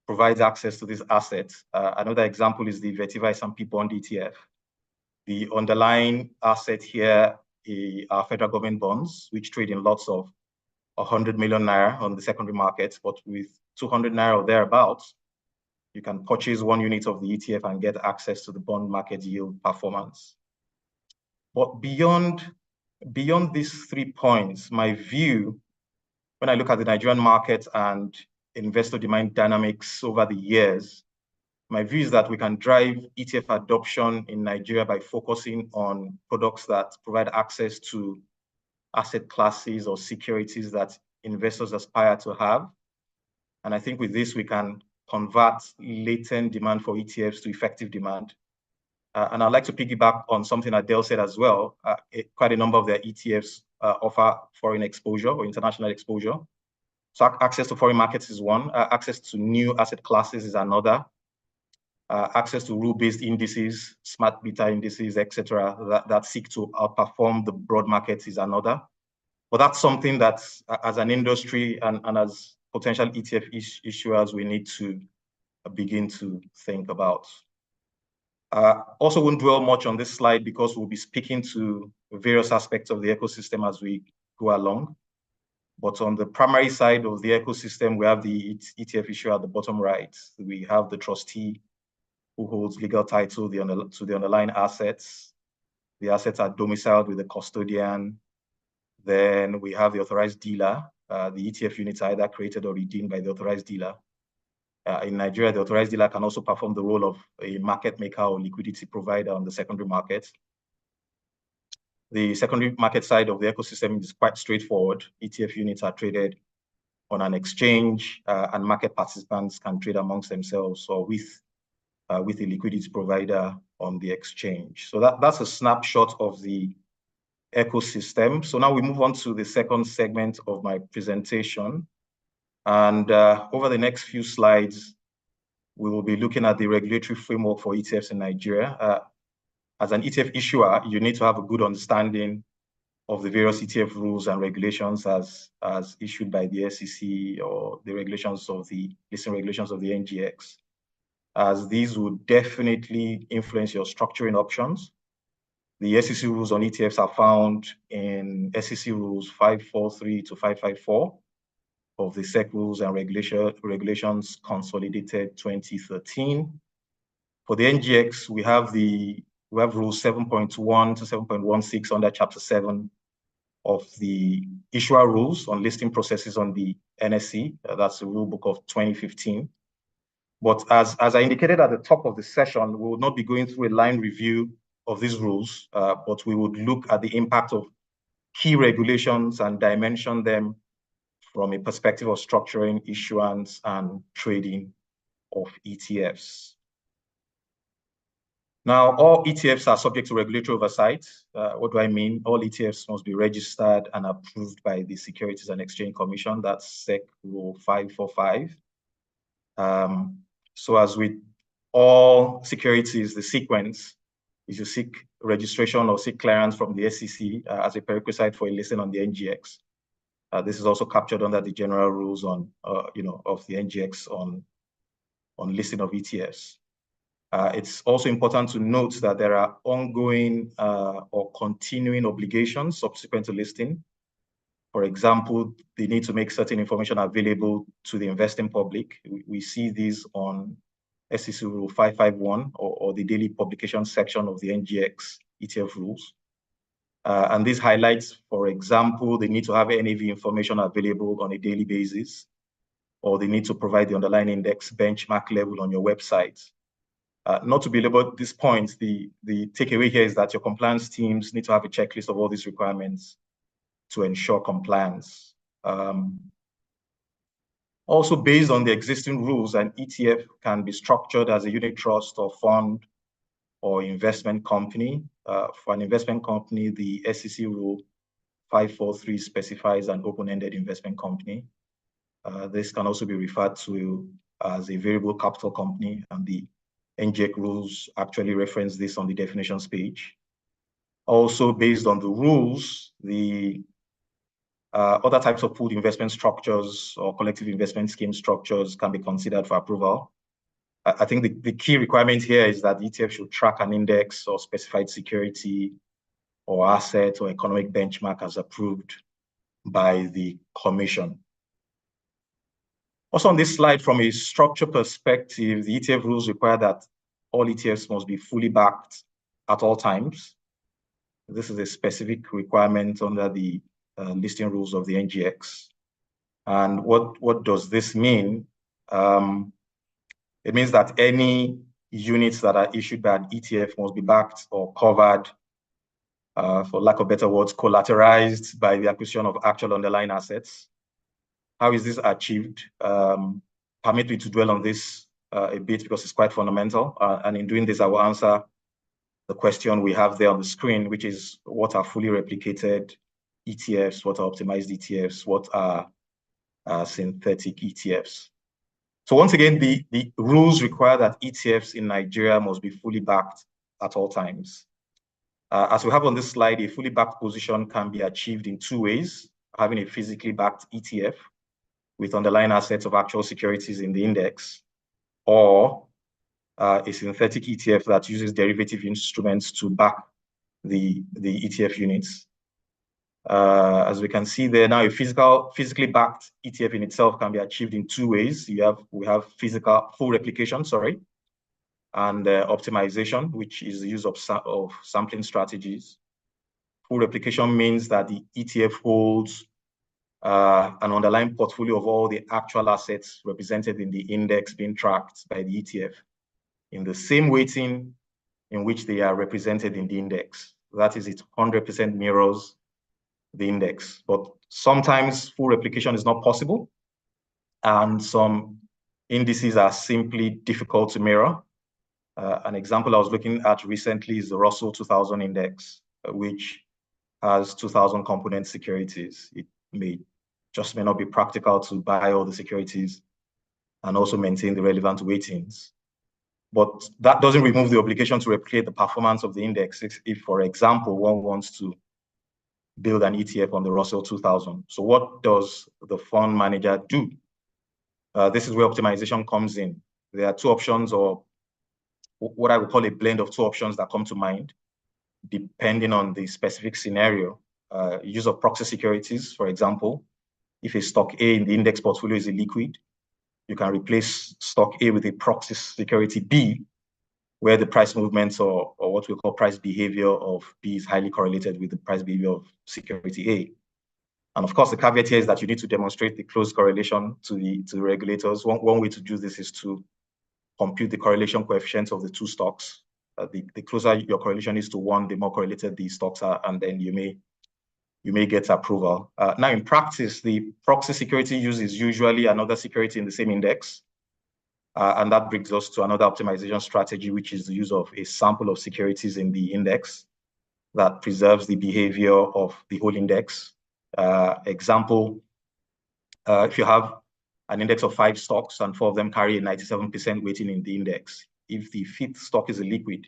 provides access to this asset. Another example is the Vetiver S&P Bond ETF. The underlying asset here are federal government bonds, which trade in lots of 100 million naira on the secondary market, but with 200 naira or thereabouts, you can purchase 1 unit of the ETF and get access to the bond market yield performance. But beyond these 3 points, my view, when I look at the Nigerian market and investor demand dynamics over the years, my view is that we can drive ETF adoption in Nigeria by focusing on products that provide access to asset classes or securities that investors aspire to have. And I think with this, we can convert latent demand for ETFs to effective demand. And I'd like to piggyback on something Adele said as well. Quite a number of their ETFs offer foreign exposure or international exposure. So access to foreign markets is one, access to new asset classes is another, access to rule-based indices, smart beta indices, etc., that seek to outperform the broad markets is another. But that's something that, as an industry and as potential ETF issuers, we need to begin to think about. Also won't dwell much on this slide because we'll be speaking to various aspects of the ecosystem as we go along. But on the primary side of the ecosystem, we have the ETF issuer at the bottom right. We have the trustee who holds legal title to the underlying assets. The assets are domiciled with the custodian. Then we have the authorized dealer. The ETF units are either created or redeemed by the authorized dealer. In Nigeria, the authorized dealer can also perform the role of a market maker or liquidity provider on the secondary market. The secondary market side of the ecosystem is quite straightforward. ETF units are traded on an exchange, and market participants can trade amongst themselves or with a liquidity provider on the exchange. So that's a snapshot of the ecosystem. So now we move on to the second segment of my presentation. And over the next few slides, we will be looking at the regulatory framework for ETFs in Nigeria. As an ETF issuer, you need to have a good understanding of the various ETF rules and regulations as issued by the SEC or the regulations of the listing regulations of the NGX, as these would definitely influence your structuring options. The SEC rules on ETFs are found in SEC rules 543 to 554 of the SEC rules and regulations consolidated 2013. For the NGX, we have rules 7.1 to 7.16 under Chapter 7 of the issuer rules on listing processes on the NSE. That's the rule book of 2015. But as I indicated at the top of the session, we will not be going through a line review of these rules, but we would look at the impact of key regulations and dimension them from a perspective of structuring, issuance, and trading of ETFs. Now, all ETFs are subject to regulatory oversight. What do I mean? All ETFs must be registered and approved by the Securities and Exchange Commission. That's SEC Rule 545. So as with all securities, the sequence is you seek registration or seek clearance from the SEC as a prerequisite for a listing on the NGX. This is also captured under the general rules on, of the NGX on listing of ETFs. It's also important to note that there are ongoing or continuing obligations subsequent to listing. For example, they need to make certain information available to the investing public. We see these on SEC Rule 551 or the daily publication section of the NGX ETF rules. And this highlights, for example, they need to have NAV information available on a daily basis, or they need to provide the underlying index benchmark level on your website. Not to belabor this point, the takeaway here is that your compliance teams need to have a checklist of all these requirements to ensure compliance. Also, based on the existing rules, an ETF can be structured as a unit trust or fund or investment company. For an investment company, the SEC Rule 543 specifies an open-ended investment company. This can also be referred to as a variable capital company, and the NGX rules actually reference this on the definitions page. Also, based on the rules, the other types of pooled investment structures or collective investment scheme structures can be considered for approval. I think the key requirement here is that the ETF should track an index or specified security or asset or economic benchmark as approved by the Commission. Also on this slide, from a structure perspective, the ETF rules require that all ETFs must be fully backed at all times. This is a specific requirement under the listing rules of the NGX. And what does this mean? It means that any units that are issued by an ETF must be backed or covered, for lack of better words, collateralized by the acquisition of actual underlying assets. How is this achieved? Permit me to dwell on this a bit because it's quite fundamental. And in doing this, I will answer the question we have there on the screen, which is what are fully replicated ETFs, what are optimized ETFs, what are synthetic ETFs. So once again, the rules require that ETFs in Nigeria must be fully backed at all times. As we have on this slide, a fully backed position can be achieved in two ways: having a physically backed ETF with underlying assets of actual securities in the index, or a synthetic ETF that uses derivative instruments to back the ETF units. As we can see there now, a physically backed ETF in itself can be achieved in two ways. We have full replication, and optimization, which is the use of sampling strategies. Full replication means that the ETF holds an underlying portfolio of all the actual assets represented in the index being tracked by the ETF in the same weighting in which they are represented in the index. That is, it 100% mirrors the index. But sometimes full replication is not possible, and some indices are simply difficult to mirror. An example I was looking at recently is the Russell 2000 index, which has 2,000 component securities. It may not be practical to buy all the securities and also maintain the relevant weightings. But that doesn't remove the obligation to replicate the performance of the index if, for example, one wants to build an ETF on the Russell 2000. So what does the fund manager do? This is where optimization comes in. There are two options, or what I would call a blend of two options that come to mind, depending on the specific scenario. Use of proxy securities, for example. If a stock A in the index portfolio is illiquid, you can replace stock A with a proxy security B, where the price movements or what we call price behavior of B is highly correlated with the price behavior of security A. And of course, the caveat here is that you need to demonstrate the close correlation to the regulators. One way to do this is to compute the correlation coefficients of the two stocks. The closer your correlation is to one, the more correlated the stocks are, and then you may get approval. Now, in practice, the proxy security used is usually another security in the same index. And that brings us to another optimization strategy, which is the use of a sample of securities in the index that preserves the behavior of the whole index. Example, if you have an index of 5 stocks and 4 of them carry a 97% weighting in the index, if the 5th stock is illiquid,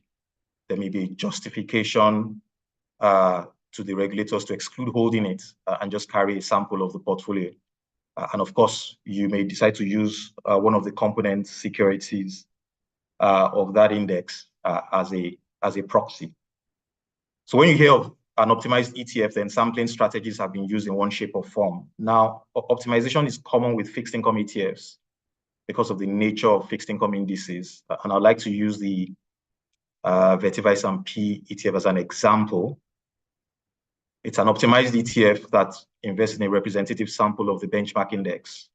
there may be a justification to the regulators to exclude holding it and just carry a sample of the portfolio. And of course, you may decide to use one of the component securities of that index as a proxy. So when you hear of an optimized ETF, then sampling strategies have been used in one shape or form. Now, optimization is common with fixed income ETFs because of the nature of fixed income indices. And I'd like to use the Vetiver S&P ETF as an example. It's an optimized ETF that invests in a representative sample of the benchmark index.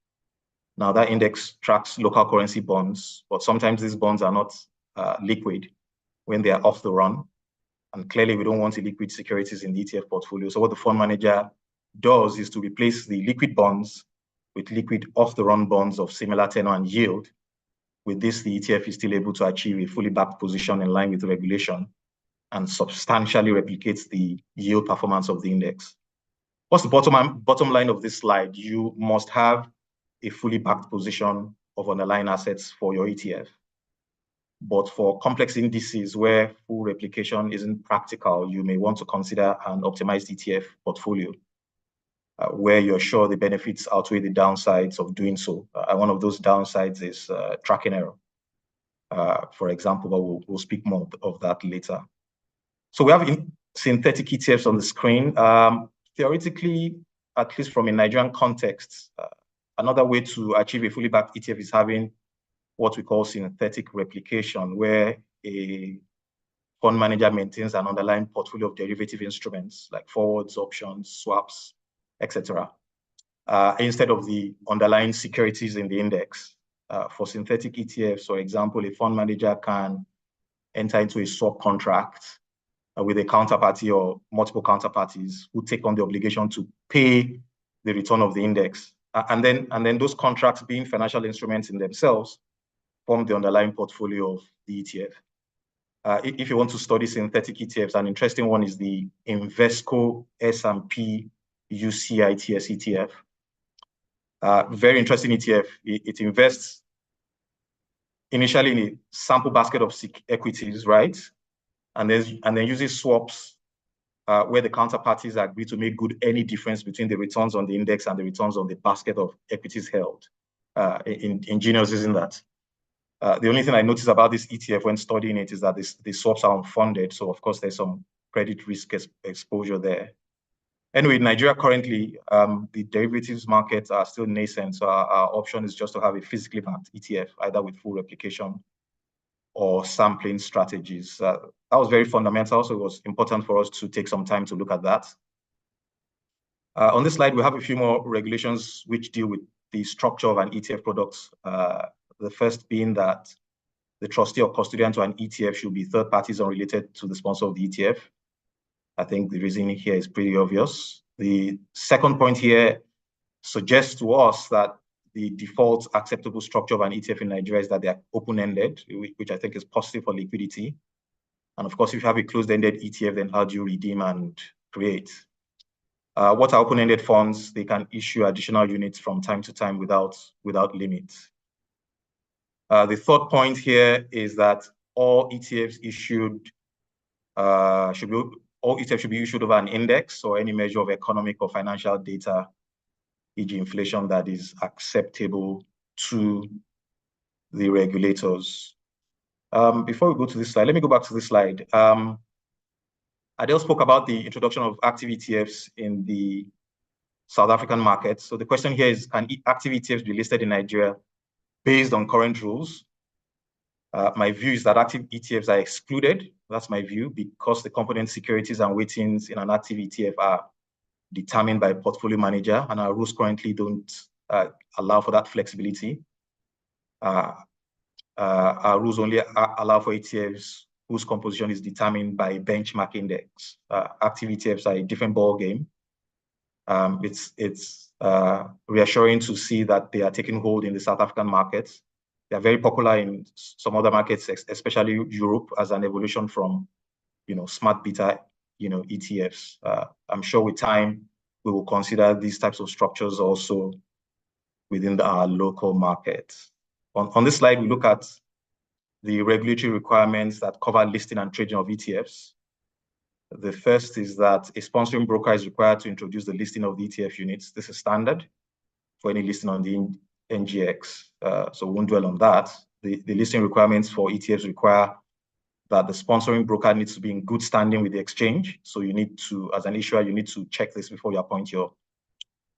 Now, that index tracks local currency bonds, but sometimes these bonds are not liquid when they are off the run. And clearly, we don't want illiquid securities in the ETF portfolio. So what the fund manager does is to replace the liquid bonds with liquid off-the-run bonds of similar tenor and yield. With this, the ETF is still able to achieve a fully backed position in line with regulation and substantially replicates the yield performance of the index. What's the bottom line of this slide? You must have a fully backed position of underlying assets for your ETF. But for complex indices where full replication isn't practical, you may want to consider an optimized ETF portfolio where you're sure the benefits outweigh the downsides of doing so. One of those downsides is tracking error, for example, but we'll speak more of that later. So we have synthetic ETFs on the screen. Theoretically, at least from a Nigerian context, another way to achieve a fully backed ETF is having what we call synthetic replication, where a fund manager maintains an underlying portfolio of derivative instruments like forwards, options, swaps, etc., instead of the underlying securities in the index. For synthetic ETFs, for example, a fund manager can enter into a swap contract with a counterparty or multiple counterparties who take on the obligation to pay the return of the index. And then those contracts, being financial instruments in themselves, form the underlying portfolio of the ETF. If you want to study synthetic ETFs, an interesting one is the Invesco S&P UCITS ETF. Very interesting ETF. It invests initially in a sample basket of equities, right? And then uses swaps where the counterparties agree to make good any difference between the returns on the index and the returns on the basket of equities held. Ingenious, isn't that? The only thing I noticed about this ETF when studying it is that the swaps are unfunded. So of course, there's some credit risk exposure there. Anyway, in Nigeria currently, the derivatives markets are still nascent. So our option is just to have a physically backed ETF, either with full replication or sampling strategies. That was very fundamental. So it was important for us to take some time to look at that. On this slide, we have a few more regulations which deal with the structure of an ETF product. The first being that the trustee or custodian to an ETF should be third parties unrelated to the sponsor of the ETF. I think the reasoning here is pretty obvious. The second point here suggests to us that the default acceptable structure of an ETF in Nigeria is that they are open-ended, which I think is positive for liquidity. And of course, if you have a closed-ended ETF, then how do you redeem and create? What are open-ended funds? They can issue additional units from time to time without limits. The third point here is that all ETFs should be issued over an index or any measure of economic or financial data, e.g. inflation, that is acceptable to the regulators. Before we go to this slide, let me go back to this slide. Adele spoke about the introduction of active ETFs in the South African market. So the question here is, can active ETFs be listed in Nigeria based on current rules? My view is that active ETFs are excluded. That's my view, because the component securities and weightings in an active ETF are determined by a portfolio manager, and our rules currently don't allow for that flexibility. Our rules only allow for ETFs whose composition is determined by a benchmark index. Active ETFs are a different ball game. It's reassuring to see that they are taking hold in the South African markets. They are very popular in some other markets, especially Europe, as an evolution from, smart beta, ETFs. I'm sure with time, we will consider these types of structures also within our local market. On this slide, we look at the regulatory requirements that cover listing and trading of ETFs. The first is that a sponsoring broker is required to introduce the listing of the ETF units. This is standard for any listing on the NGX, so we won't dwell on that. The listing requirements for ETFs require that the sponsoring broker needs to be in good standing with the exchange. So you need to, as an issuer, you need to check this before you appoint your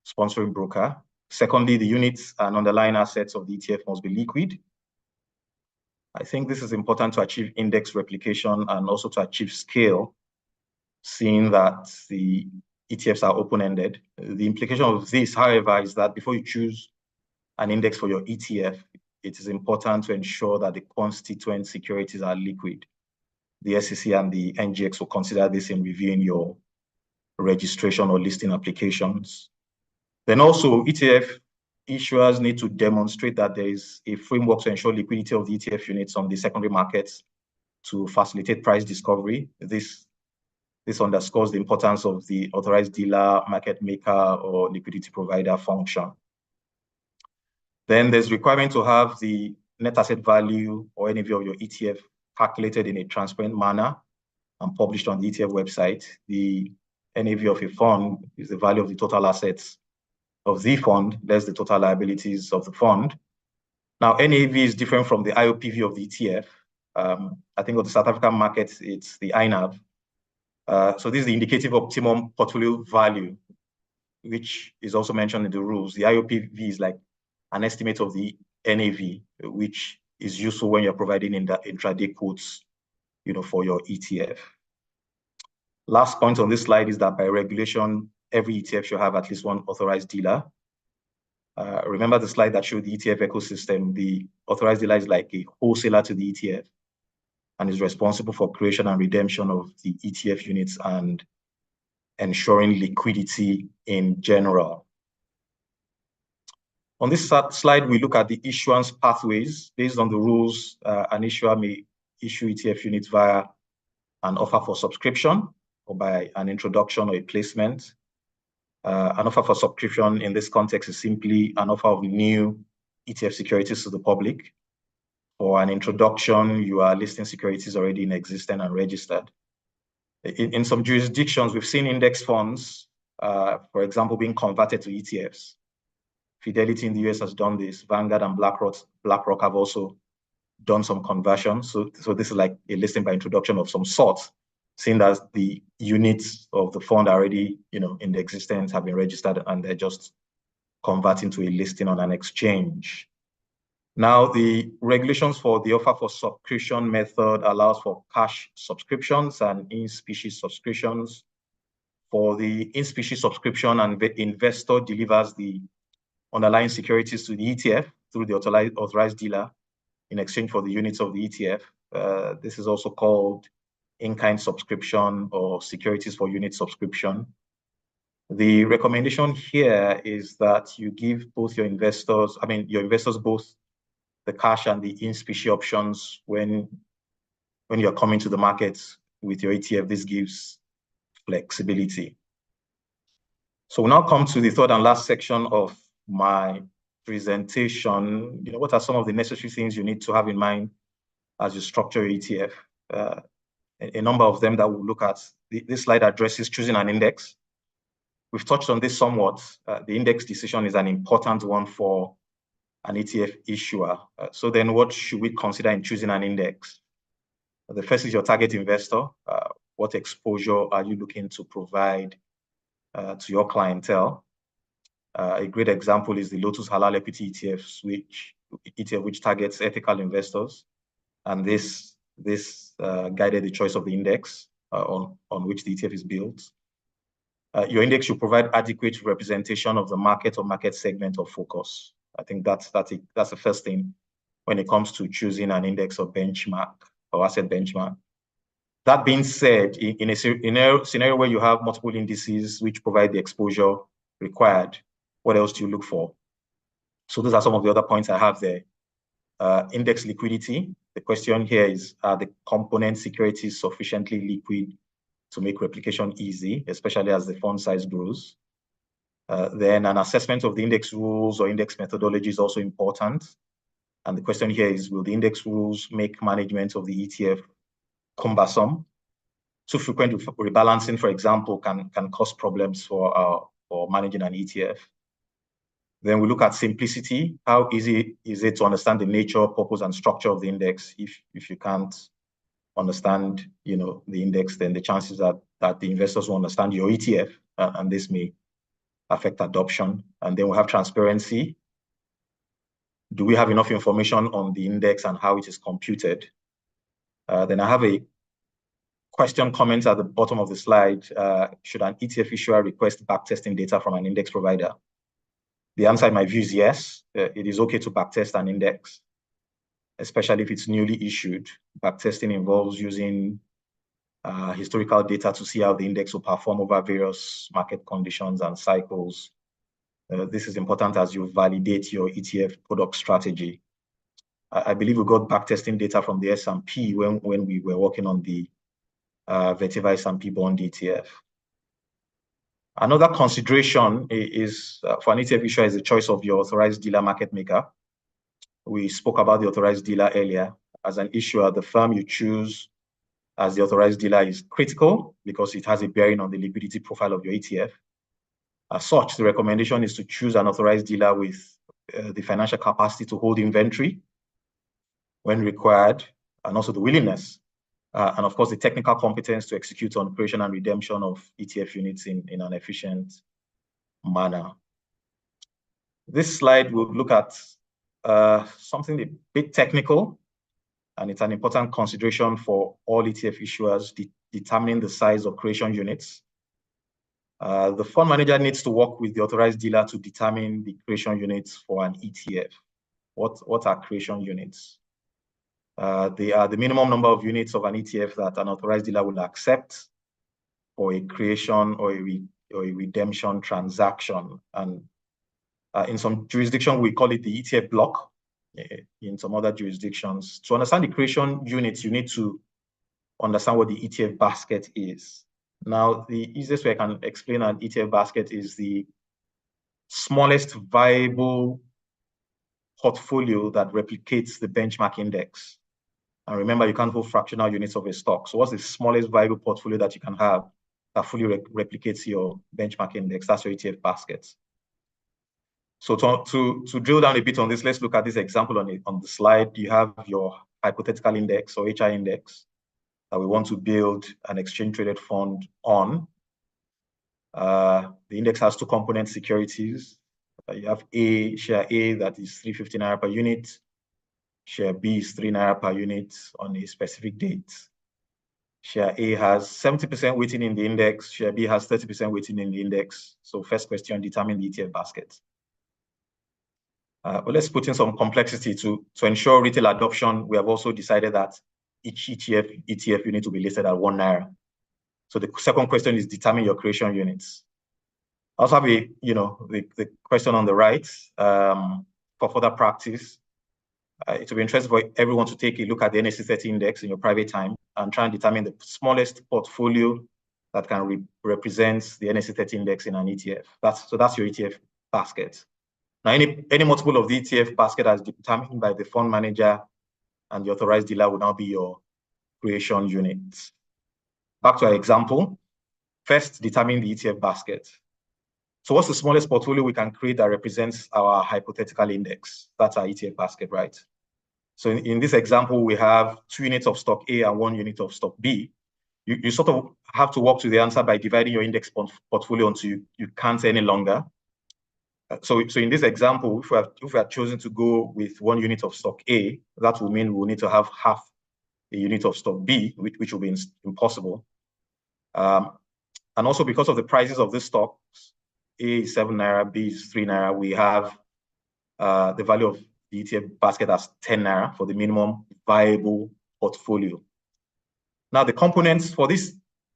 sponsoring broker. Secondly, the units and underlying assets of the ETF must be liquid. I think this is important to achieve index replication and also to achieve scale, seeing that the ETFs are open-ended. The implication of this, however, is that before you choose an index for your ETF, it is important to ensure that the constituent securities are liquid. The SEC and the NGX will consider this in reviewing your registration or listing applications. Then also, ETF issuers need to demonstrate that there is a framework to ensure liquidity of the ETF units on the secondary markets to facilitate price discovery. This underscores the importance of the authorized dealer, market maker, or liquidity provider function. Then there's requirement to have the net asset value or NAV of your ETF calculated in a transparent manner and published on the ETF website. The NAV of a fund is the value of the total assets of the fund less the total liabilities of the fund. Now, NAV is different from the IOPV of the ETF. I think of the South African market, it's the INAV. So this is the indicative optimum portfolio value. which is also mentioned in the rules. The IOPV is like an estimate of the NAV, which is useful when you're providing in the intraday quotes, for your ETF. Last point on this slide is that by regulation, every ETF should have at least one authorized dealer. Remember the slide that showed the ETF ecosystem. The authorized dealer is like a wholesaler to the ETF and is responsible for creation and redemption of the ETF units and ensuring liquidity in general. On this slide, we look at the issuance pathways. Based on the rules, an issuer may issue ETF units via an offer for subscription or by an introduction or a placement. An offer for subscription in this context is simply an offer of new ETF securities to the public. For an introduction, you are listing securities already in existence and registered. In some jurisdictions, we've seen index funds, for example, being converted to ETFs. Fidelity in the US has done this. Vanguard and BlackRock have also done some conversions. So this is like a listing by introduction of some sort, seeing as the units of the fund are already, in the existence, have been registered, and they're just converting to a listing on an exchange. Now, the regulations for the offer for subscription method allows for cash subscriptions and in-specie subscriptions. For the in-specie subscription, an investor delivers the underlying securities to the ETF through the authorized dealer in exchange for the units of the ETF. This is also called in-kind subscription or securities for unit subscription. The recommendation here is that you give both your investors both the cash and the in-specie options when you're coming to the market with your ETF. This gives flexibility. So we'll now come to the third and last section of my presentation. What are some of the necessary things you need to have in mind as you structure your ETF? A number of them that we'll look at. This slide addresses choosing an index. We've touched on this somewhat. The index decision is an important one for an ETF issuer. So then what should we consider in choosing an index? The first is your target investor. What exposure are you looking to provide to your clientele? A great example is the Lotus Halal Equity ETFs, which targets ethical investors. And this guided the choice of the index on which the ETF is built. Your index should provide adequate representation of the market or market segment of focus. I think that's the first thing when it comes to choosing an index or benchmark or asset benchmark. That being said, in a scenario where you have multiple indices which provide the exposure required, what else do you look for? So those are some of the other points I have there. Index liquidity. The question here is, are the component securities sufficiently liquid to make replication easy, especially as the fund size grows? Then an assessment of the index rules or index methodology is also important. And the question here is, will the index rules make management of the ETF cumbersome? Too frequent rebalancing, for example, can cause problems for managing an ETF. Then we look at simplicity. How easy is it to understand the nature, purpose, and structure of the index? If you can't understand, the index, then the chances that the investors will understand your ETF, and this may affect adoption. And then we have transparency. Do we have enough information on the index and how it is computed? Then I have a question comment at the bottom of the slide. Should an ETF issuer request backtesting data from an index provider? The answer in my view is yes. It is okay to backtest an index, especially if it's newly issued. Backtesting involves using historical data to see how the index will perform over various market conditions and cycles. This is important as you validate your ETF product strategy. I believe we got backtesting data from the S&P when we were working on the Vetiva S&P bond ETF. Another consideration is for an ETF issuer is the choice of your authorized dealer market maker. We spoke about the authorized dealer earlier. As an issuer, the firm you choose as the authorized dealer is critical because it has a bearing on the liquidity profile of your ETF. As such, the recommendation is to choose an authorized dealer with the financial capacity to hold inventory when required, and also the willingness, and of course, the technical competence to execute on creation and redemption of ETF units in an efficient manner. This slide will look at something a bit technical, and it's an important consideration for all ETF issuers determining the size of creation units. The fund manager needs to work with the authorized dealer to determine the creation units for an ETF. What are creation units? They are the minimum number of units of an ETF that an authorized dealer will accept for a creation or a redemption transaction. And in some jurisdictions, we call it the ETF block. In some other jurisdictions, to understand the creation units, you need to understand what the ETF basket is. Now, the easiest way I can explain an ETF basket is the smallest viable portfolio that replicates the benchmark index. And remember, you can't hold fractional units of a stock. So what's the smallest viable portfolio that you can have that fully replicates your benchmark index? That's your ETF basket. So to drill down a bit on this, let's look at this example on the slide. You have your hypothetical index or HI index that we want to build an exchange traded fund on. The index has two component securities. You have share A that is 350 Naira per unit. Share B is 3 Naira per unit on a specific date. Share A has 70% weighting in the index. Share B has 30% weighting in the index. So first question, determine the ETF basket. But let's put in some complexity to ensure retail adoption. We have also decided that each ETF unit will be listed at 1 Naira. So the second question is determine your creation units. I also have the question on the right for further practice. It will be interesting for everyone to take a look at the NSE 30 index in your private time and try and determine the smallest portfolio that can represent the NSE 30 index in an ETF. So that's your ETF basket. Now, any multiple of the ETF basket as determined by the fund manager and the authorized dealer will now be your creation units. Back to our example. First, determine the ETF basket. So what's the smallest portfolio we can create that represents our hypothetical index? That's our ETF basket, right? So in this example, we have 2 units of stock A and 1 unit of stock B. You sort of have to work to the answer by dividing your index portfolio until you can't any longer. So in this example, if we have chosen to go with 1 unit of stock A, that will mean we'll need to have half a unit of stock B, which will be impossible. And also because of the prices of the stocks, A is 7 Naira, B is 3 Naira, we have the value of the ETF basket as 10 Naira for the minimum viable portfolio. Now, the components for this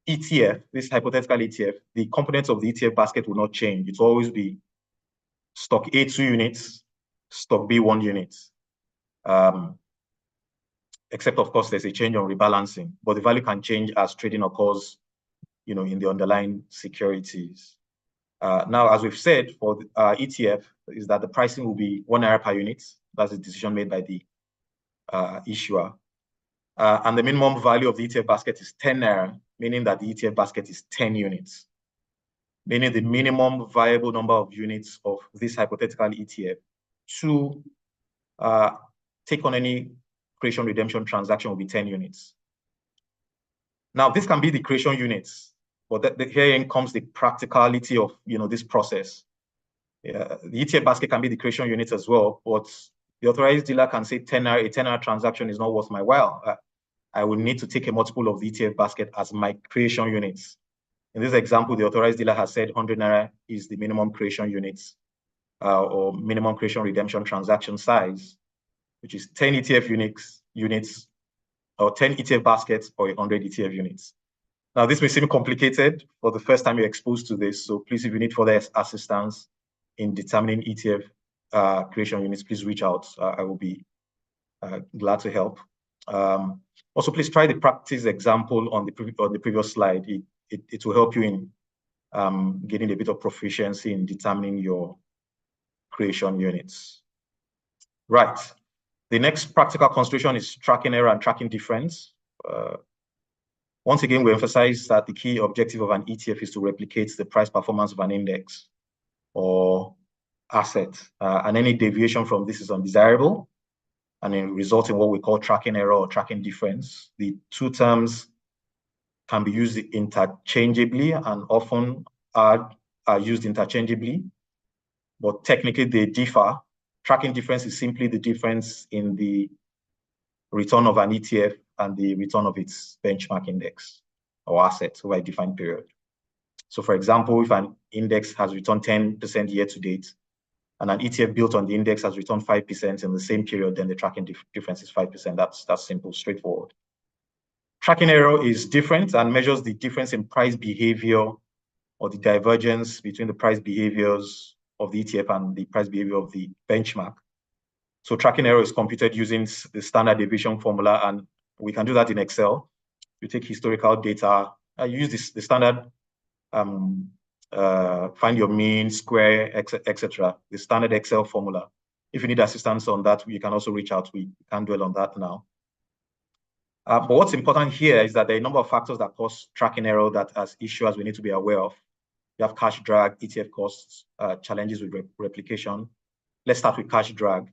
ETF, this hypothetical ETF, the components of the ETF basket will not change. It will always be stock A 2 units, stock B 1 unit. Except, of course, there's a change on rebalancing, but the value can change as trading occurs, in the underlying securities. Now, as we've said, for the ETF, is that the pricing will be 1 Naira per unit. That's a decision made by the issuer. And the minimum value of the ETF basket is 10 Naira, meaning that the ETF basket is 10 units. Meaning the minimum viable number of units of this hypothetical ETF to take on any creation redemption transaction will be 10 units. Now, this can be the creation units, but herein comes the practicality of this process. The ETF basket can be the creation units as well, but the authorized dealer can say a 10 Naira transaction is not worth my while. I will need to take a multiple of the ETF basket as my creation units. In this example, the authorized dealer has said 100 Naira is the minimum creation units or minimum creation redemption transaction size, which is 10 ETF units or 10 ETF baskets or 100 ETF units. Now, this may seem complicated for the first time you're exposed to this. So please, if you need further assistance in determining ETF creation units, please reach out. I will be glad to help. Also, please try the practice example on the previous slide. It will help you in getting a bit of proficiency in determining your creation units. Right. The next practical consideration is tracking error and tracking difference. Once again, we emphasize that the key objective of an ETF is to replicate the price performance of an index or asset. And any deviation from this is undesirable and it results in what we call tracking error or tracking difference. The two terms can be used interchangeably and often are are used interchangeably, but technically they differ. Tracking difference is simply the difference in the return of an ETF and the return of its benchmark index or asset over a defined period. So for example, if an index has returned 10% year to date, and an ETF built on the index has returned 5% in the same period, then the tracking difference is 5%. That's simple, straightforward. Tracking error is different and measures the difference in price behavior or the divergence between the price behaviors of the ETF and the price behavior of the benchmark. So tracking error is computed using the standard deviation formula, and we can do that in Excel. You take historical data, you use the standard find your mean, square, etc. The standard Excel formula. If you need assistance on that, you can also reach out. We can't dwell on that now. But what's important here is that there are a number of factors that cause tracking error that as issuers we need to be aware of. You have cash drag, ETF costs, challenges with replication. Let's start with cash drag.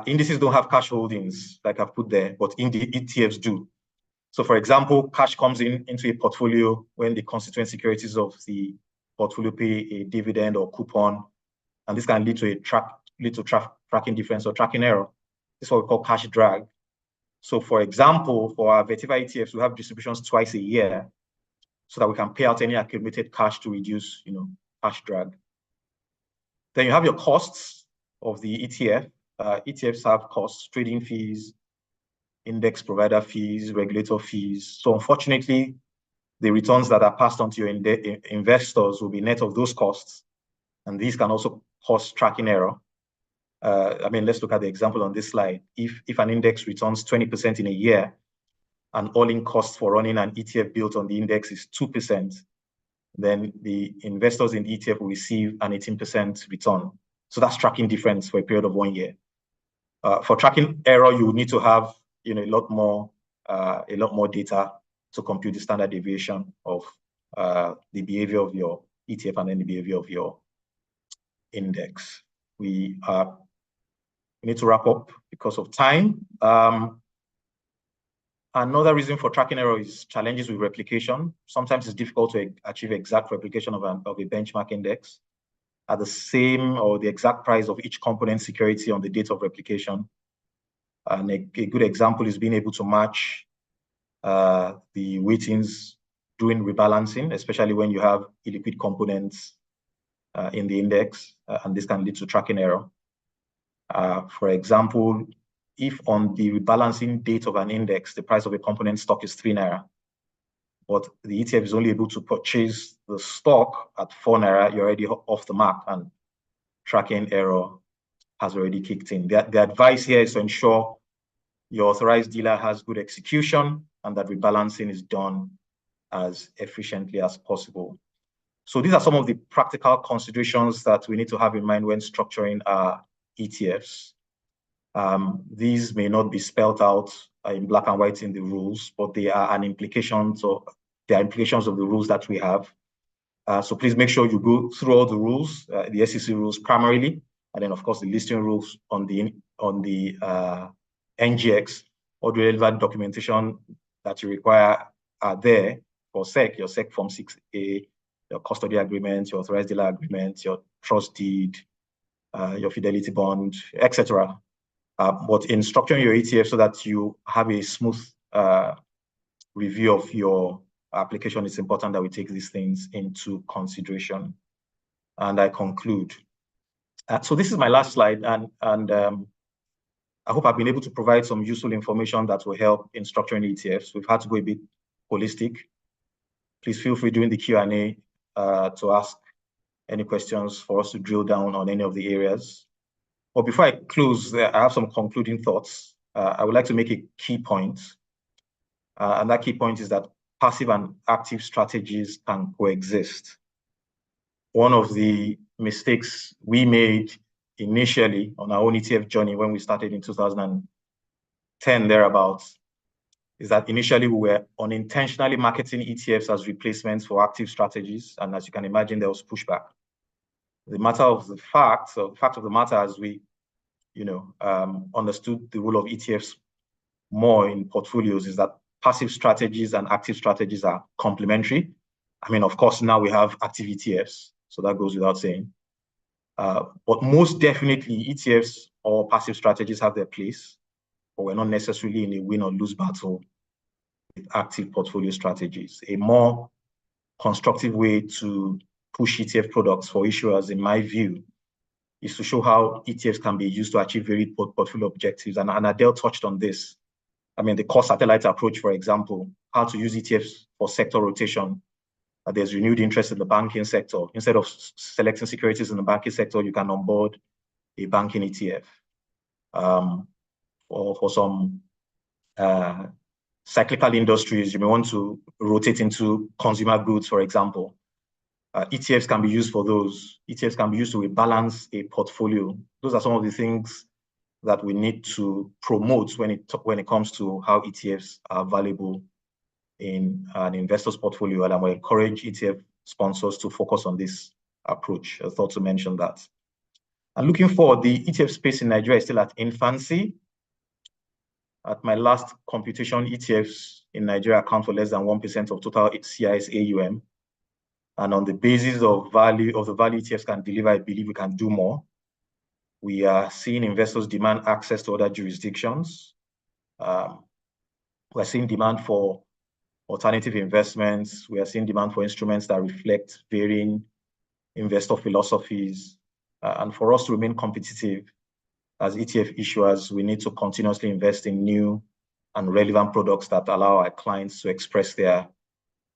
Indices don't have cash holdings like I've put there, but ETFs do. So for example, cash comes into a portfolio when the constituent securities of the portfolio pay a dividend or coupon, and this can lead to tracking difference or tracking error. This is what we call cash drag. So for example, for our Vertiva ETFs, we have distributions twice a year so that we can pay out any accumulated cash to reduce, cash drag. Then you have your costs of the ETF. ETFs have costs, trading fees, index provider fees, regulator fees. So unfortunately, the returns that are passed on to your investors will be net of those costs. And these can also cause tracking error. Let's look at the example on this slide. If an index returns 20% in a year, and all-in cost for running an ETF built on the index is 2%, then the investors in the ETF will receive an 18% return. So that's tracking difference for a period of 1 year. For tracking error, you would need to have a lot more data to compute the standard deviation of the behavior of your ETF and then the behavior of your index. We need to wrap up because of time. Another reason for tracking error is challenges with replication. Sometimes it's difficult to achieve exact replication of a benchmark index at the same or the exact price of each component security on the date of replication. And a good example is being able to match the weightings during rebalancing, especially when you have illiquid components in the index, and this can lead to tracking error. For example, if on the rebalancing date of an index, the price of a component stock is 3 Naira, but the ETF is only able to purchase the stock at 4 Naira, you're already off the mark and tracking error has already kicked in. The advice here is to ensure your authorized dealer has good execution and that rebalancing is done as efficiently as possible. So these are some of the practical considerations that we need to have in mind when structuring our ETFs. These may not be spelled out in black and white in the rules, but they are implications of the rules that we have. So please make sure you go through all the rules, the SEC rules primarily, and then of course the listing rules on the NGX. All the relevant documentation that you require are there for SEC, your SEC Form 6A, your custody agreement, your authorized dealer agreement, your trust deed, your fidelity bond, etc. But in structuring your ETF so that you have a smooth review of your application, it's important that we take these things into consideration. And I conclude. So this is my last slide, and I hope I've been able to provide some useful information that will help in structuring ETFs. We've had to go a bit holistic. Please feel free during the Q&A to ask any questions for us to drill down on any of the areas. But before I close, I have some concluding thoughts. I would like to make a key point. And that key point is that passive and active strategies can coexist. One of the mistakes we made initially on our own ETF journey when we started in 2010 thereabouts is that initially we were unintentionally marketing ETFs as replacements for active strategies. And as you can imagine, there was pushback. The fact of the matter, as we understood the role of ETFs more in portfolios, is that passive strategies and active strategies are complementary. Of course, now we have active ETFs, So that goes without saying. But most definitely, ETFs or passive strategies have their place, but we're not necessarily in a win or lose battle with active portfolio strategies. A more constructive way to push ETF products for issuers, in my view, is to show how ETFs can be used to achieve varied portfolio objectives. And Adele touched on this. I mean, the cost satellite approach, for example, how to use ETFs for sector rotation. There's renewed interest in the banking sector. Instead of selecting securities in the banking sector, you can onboard a banking ETF. Or for some cyclical industries, you may want to rotate into consumer goods, for example. ETFs can be used for those. ETFs can be used to rebalance a portfolio. Those are some of the things that we need to promote when it comes to how ETFs are valuable in an investor's portfolio, and I will encourage ETF sponsors to focus on this approach. I thought to mention that. And looking forward, the ETF space in Nigeria is still at infancy. At my last computation, ETFs in Nigeria account for less than 1% of total CIS AUM. And on the basis of the value ETFs can deliver, I believe we can do more. We are seeing investors demand access to other jurisdictions. We're seeing demand for alternative investments. We are seeing demand for instruments that reflect varying investor philosophies. And for us to remain competitive as ETF issuers, we need to continuously invest in new and relevant products that allow our clients to express their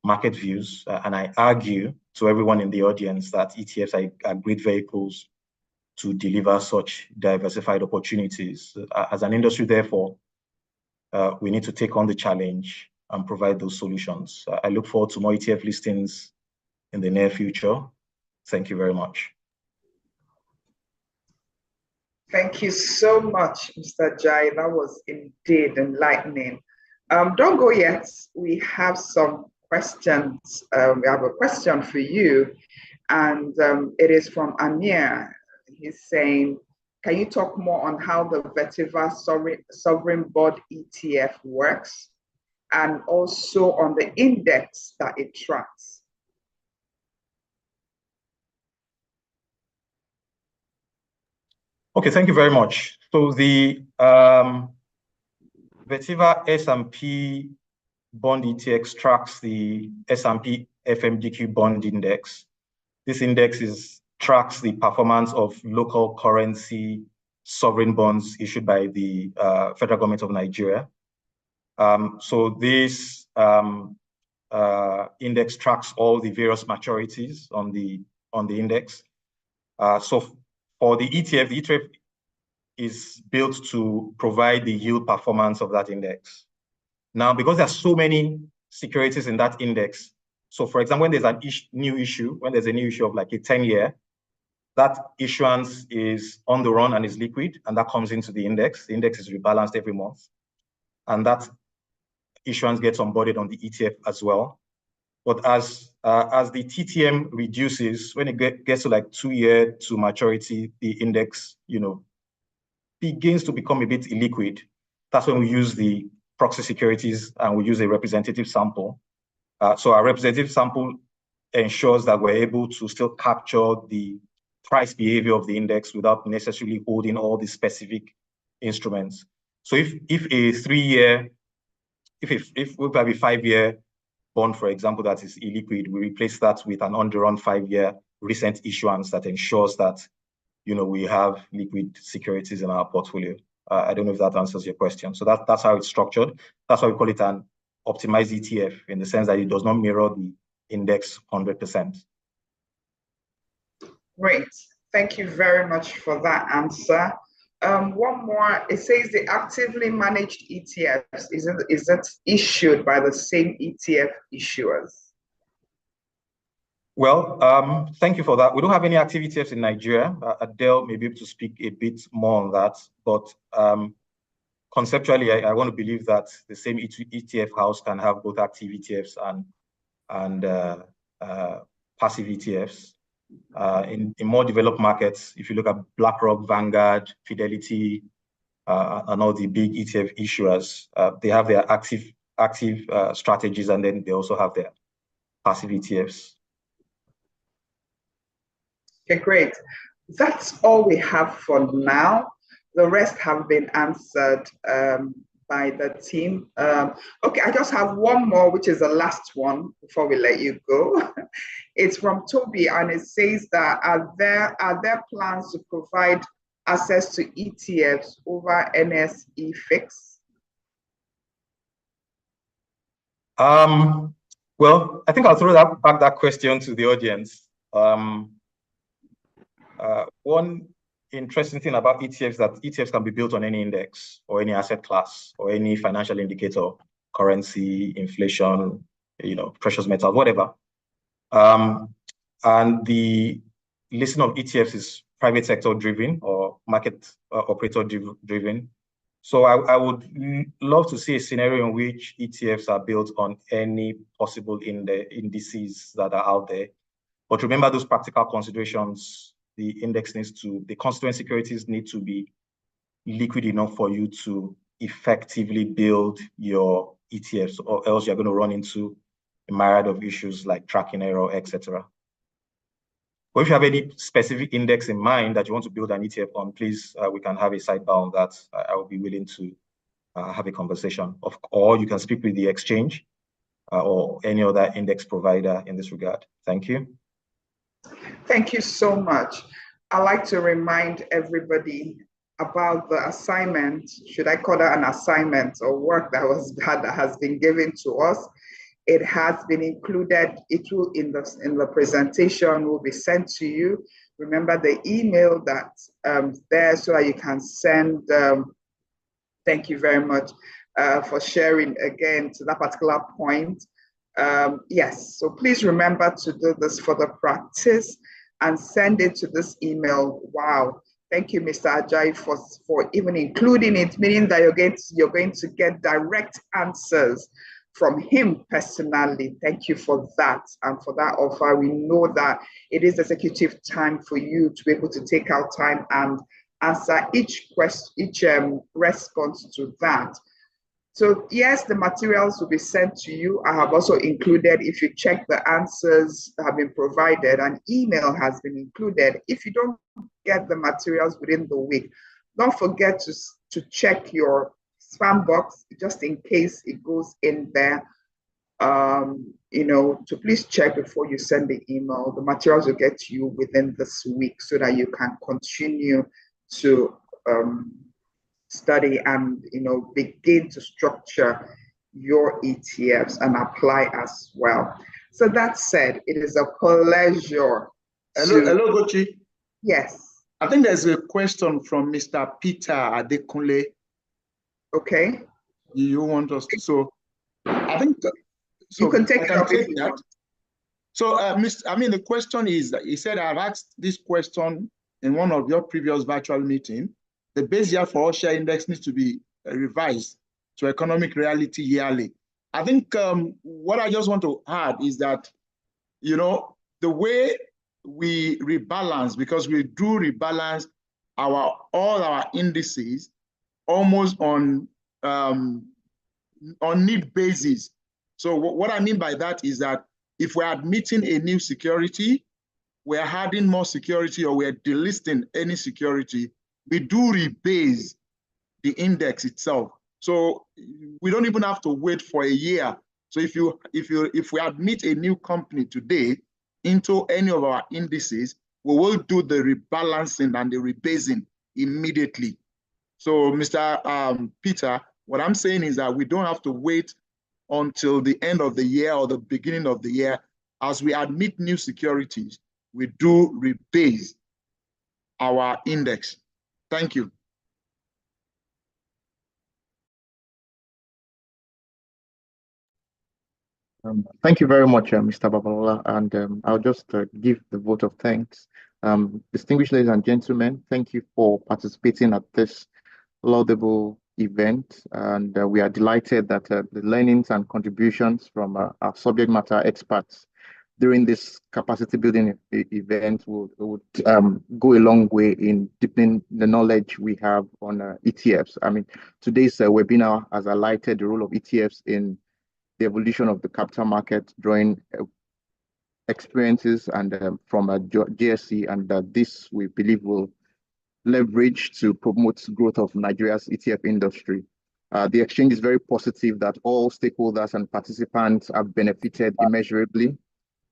market views. And I argue to everyone in the audience that ETFs are great vehicles to deliver such diversified opportunities. As an industry, therefore, we need to take on the challenge and provide those solutions. I look forward to more ETF listings in the near future. Thank you very much. Thank you so much, Mr. Jai. That was indeed enlightening. Don't go yet. We have some questions. We have a question for you, and it is from Amir. He's saying, can you talk more on how the Vetiva Sovereign Bond ETF works, and also on the index that it tracks? Okay, thank you very much. So the Vetiva S&P Bond ETF tracks the S&P FMDQ Bond Index. This index tracks the performance of local currency sovereign bonds issued by the federal government of Nigeria. So this index tracks all the various maturities on the index. So for the ETF is built to provide the yield performance of that index. Now, because there's so many securities in that index, so for example, when there's a new issue of like a 10-year, that issuance is on the run and is liquid, and that comes into the index. The index is rebalanced every month, and that issuance gets onboarded on the ETF as well. But as the TTM reduces, when it gets to like 2-year to maturity, the index, begins to become a bit illiquid. That's when we use the proxy securities and we use a representative sample. So our representative sample ensures that we're able to still capture the price behavior of the index without necessarily holding all the specific instruments. So if a 3-year, if we have a 5-year bond, for example, that is illiquid, we replace that with an on-the-run 5-year recent issuance that ensures that we have liquid securities in our portfolio. I don't know if that answers your question. So that's how it's structured. That's why we call it an optimized ETF, in the sense that it does not mirror the index 100%. Great. Thank you very much for that answer. One more, it says the actively managed ETFs, is it issued by the same ETF issuers? Well, thank you for that. We don't have any active ETFs in Nigeria. Adele may be able to speak a bit more on that, but conceptually, I want to believe that the same ETF house can have both active ETFs and passive ETFs. In more developed markets, if you look at BlackRock, Vanguard, Fidelity, and all the big ETF issuers, they have their active strategies, and then they also have their passive ETFs. Okay, great. That's all we have for now. The rest have been answered by the team. Okay, I just have one more, which is the last one before we let you go. It's from Toby, and it says that are there plans to provide access to ETFs over NSE fix? Well, I think I'll throw that question to the audience. One interesting thing about ETFs is that ETFs can be built on any index or any asset class or any financial indicator, currency, inflation, precious metals, whatever. And the listing of ETFs is private sector driven or market operator driven. So I would love to see a scenario in which ETFs are built on any possible indices that are out there. But remember those practical considerations. The constituent securities need to be liquid enough for you to effectively build your ETFs, or else you're going to run into a myriad of issues like tracking error, etc. But if you have any specific index in mind that you want to build an ETF on, please, we can have a sidebar on that. I will be willing to have a conversation. Or you can speak with the exchange or any other index provider in this regard. Thank you. Thank you so much. I'd like to remind everybody about the assignment, should I call that an assignment or work that has been given to us. It has been included. It will in the presentation will be sent to you. Remember the email that's there so that you can send. Thank you very much for sharing again to that particular point. Yes, so please remember to do this for the practice and send it to this email. Wow. Thank you, Mr. Ajayi, for even including it, meaning that you're going to get direct answers from him personally. Thank you for that and for that offer. We know that it is executive time for you to be able to take out time and answer each response to that. So yes, the materials will be sent to you. I have also included, if you check the answers that have been provided, an email has been included. If you don't get the materials within the week, don't forget to check your spam box just in case it goes in there. To please check before you send the email. The materials will get to you within this week so that you can continue to study and begin to structure your ETFs and apply as well. So that said, it is a pleasure. Hello, Gochi. Yes. I think there's a question from Mr. Peter Adekunle. Okay. You want us to? So I think so. You can take it up if you that. want. So, the question is, he said, I've asked this question in one of your previous virtual meetings. The base year for all share index needs to be revised to economic reality yearly. I think what I just want to add is that, the way we rebalance, because we do rebalance all our indices almost on need basis. So what I mean by that is that if we're admitting a new security, we're adding more security, or we're delisting any security, we do rebase the index itself. So we don't even have to wait for a year. So if we admit a new company today into any of our indices, we will do the rebalancing and the rebasing immediately. So Mr. Peter, what I'm saying is that we don't have to wait until the end of the year or the beginning of the year. As we admit new securities, we do rebase our index. Thank you. Thank you very much, Mr. Babalola, and I'll just give the vote of thanks. Distinguished ladies and gentlemen, thank you for participating at this laudable event, and we are delighted that the learnings and contributions from our subject matter experts during this capacity building event would go a long way in deepening the knowledge we have on ETFs. Today's webinar has highlighted the role of ETFs in the evolution of the capital market, drawing experiences and from JSC, and this we believe will leverage to promote growth of Nigeria's ETF industry. The exchange is very positive that all stakeholders and participants have benefited immeasurably.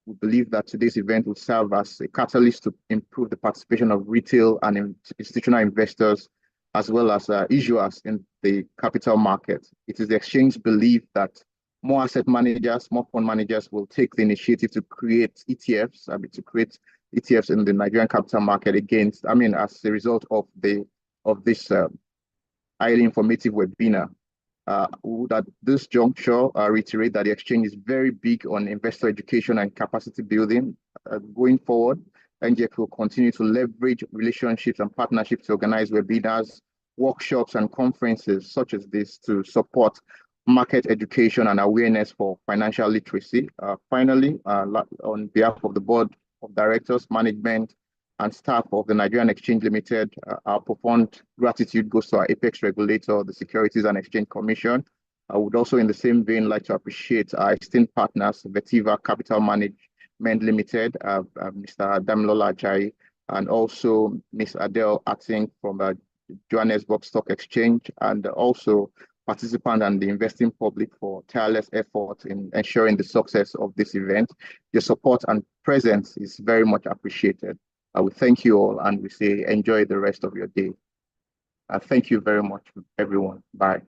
We believe that today's event will serve as a catalyst to improve the participation of retail and institutional investors, as well as issuers in the capital market. It is the exchange's belief that more asset managers, more fund managers will take the initiative to create ETFs, in the Nigerian capital market as a result of this highly informative webinar. Would at this juncture reiterate that the exchange is very big on investor education and capacity building. Going forward, NGX will continue to leverage relationships and partnerships to organize webinars, workshops, and conferences such as this to support market education and awareness for financial literacy. Finally, on behalf of the board of directors, management, and staff of the Nigerian Exchange Limited, our profound gratitude goes to our apex regulator, the Securities and Exchange Commission. I would also, in the same vein, like to appreciate our esteemed partners, Vetiva Capital Management Limited, Mr. Damilola Ajayi, and also Ms. Adele Atting from Johannesburg Stock Exchange, and also participants and the investing public for tireless effort in ensuring the success of this event. Your support and presence is very much appreciated. I will thank you all, and we say enjoy the rest of your day. Thank you very much, everyone. Bye.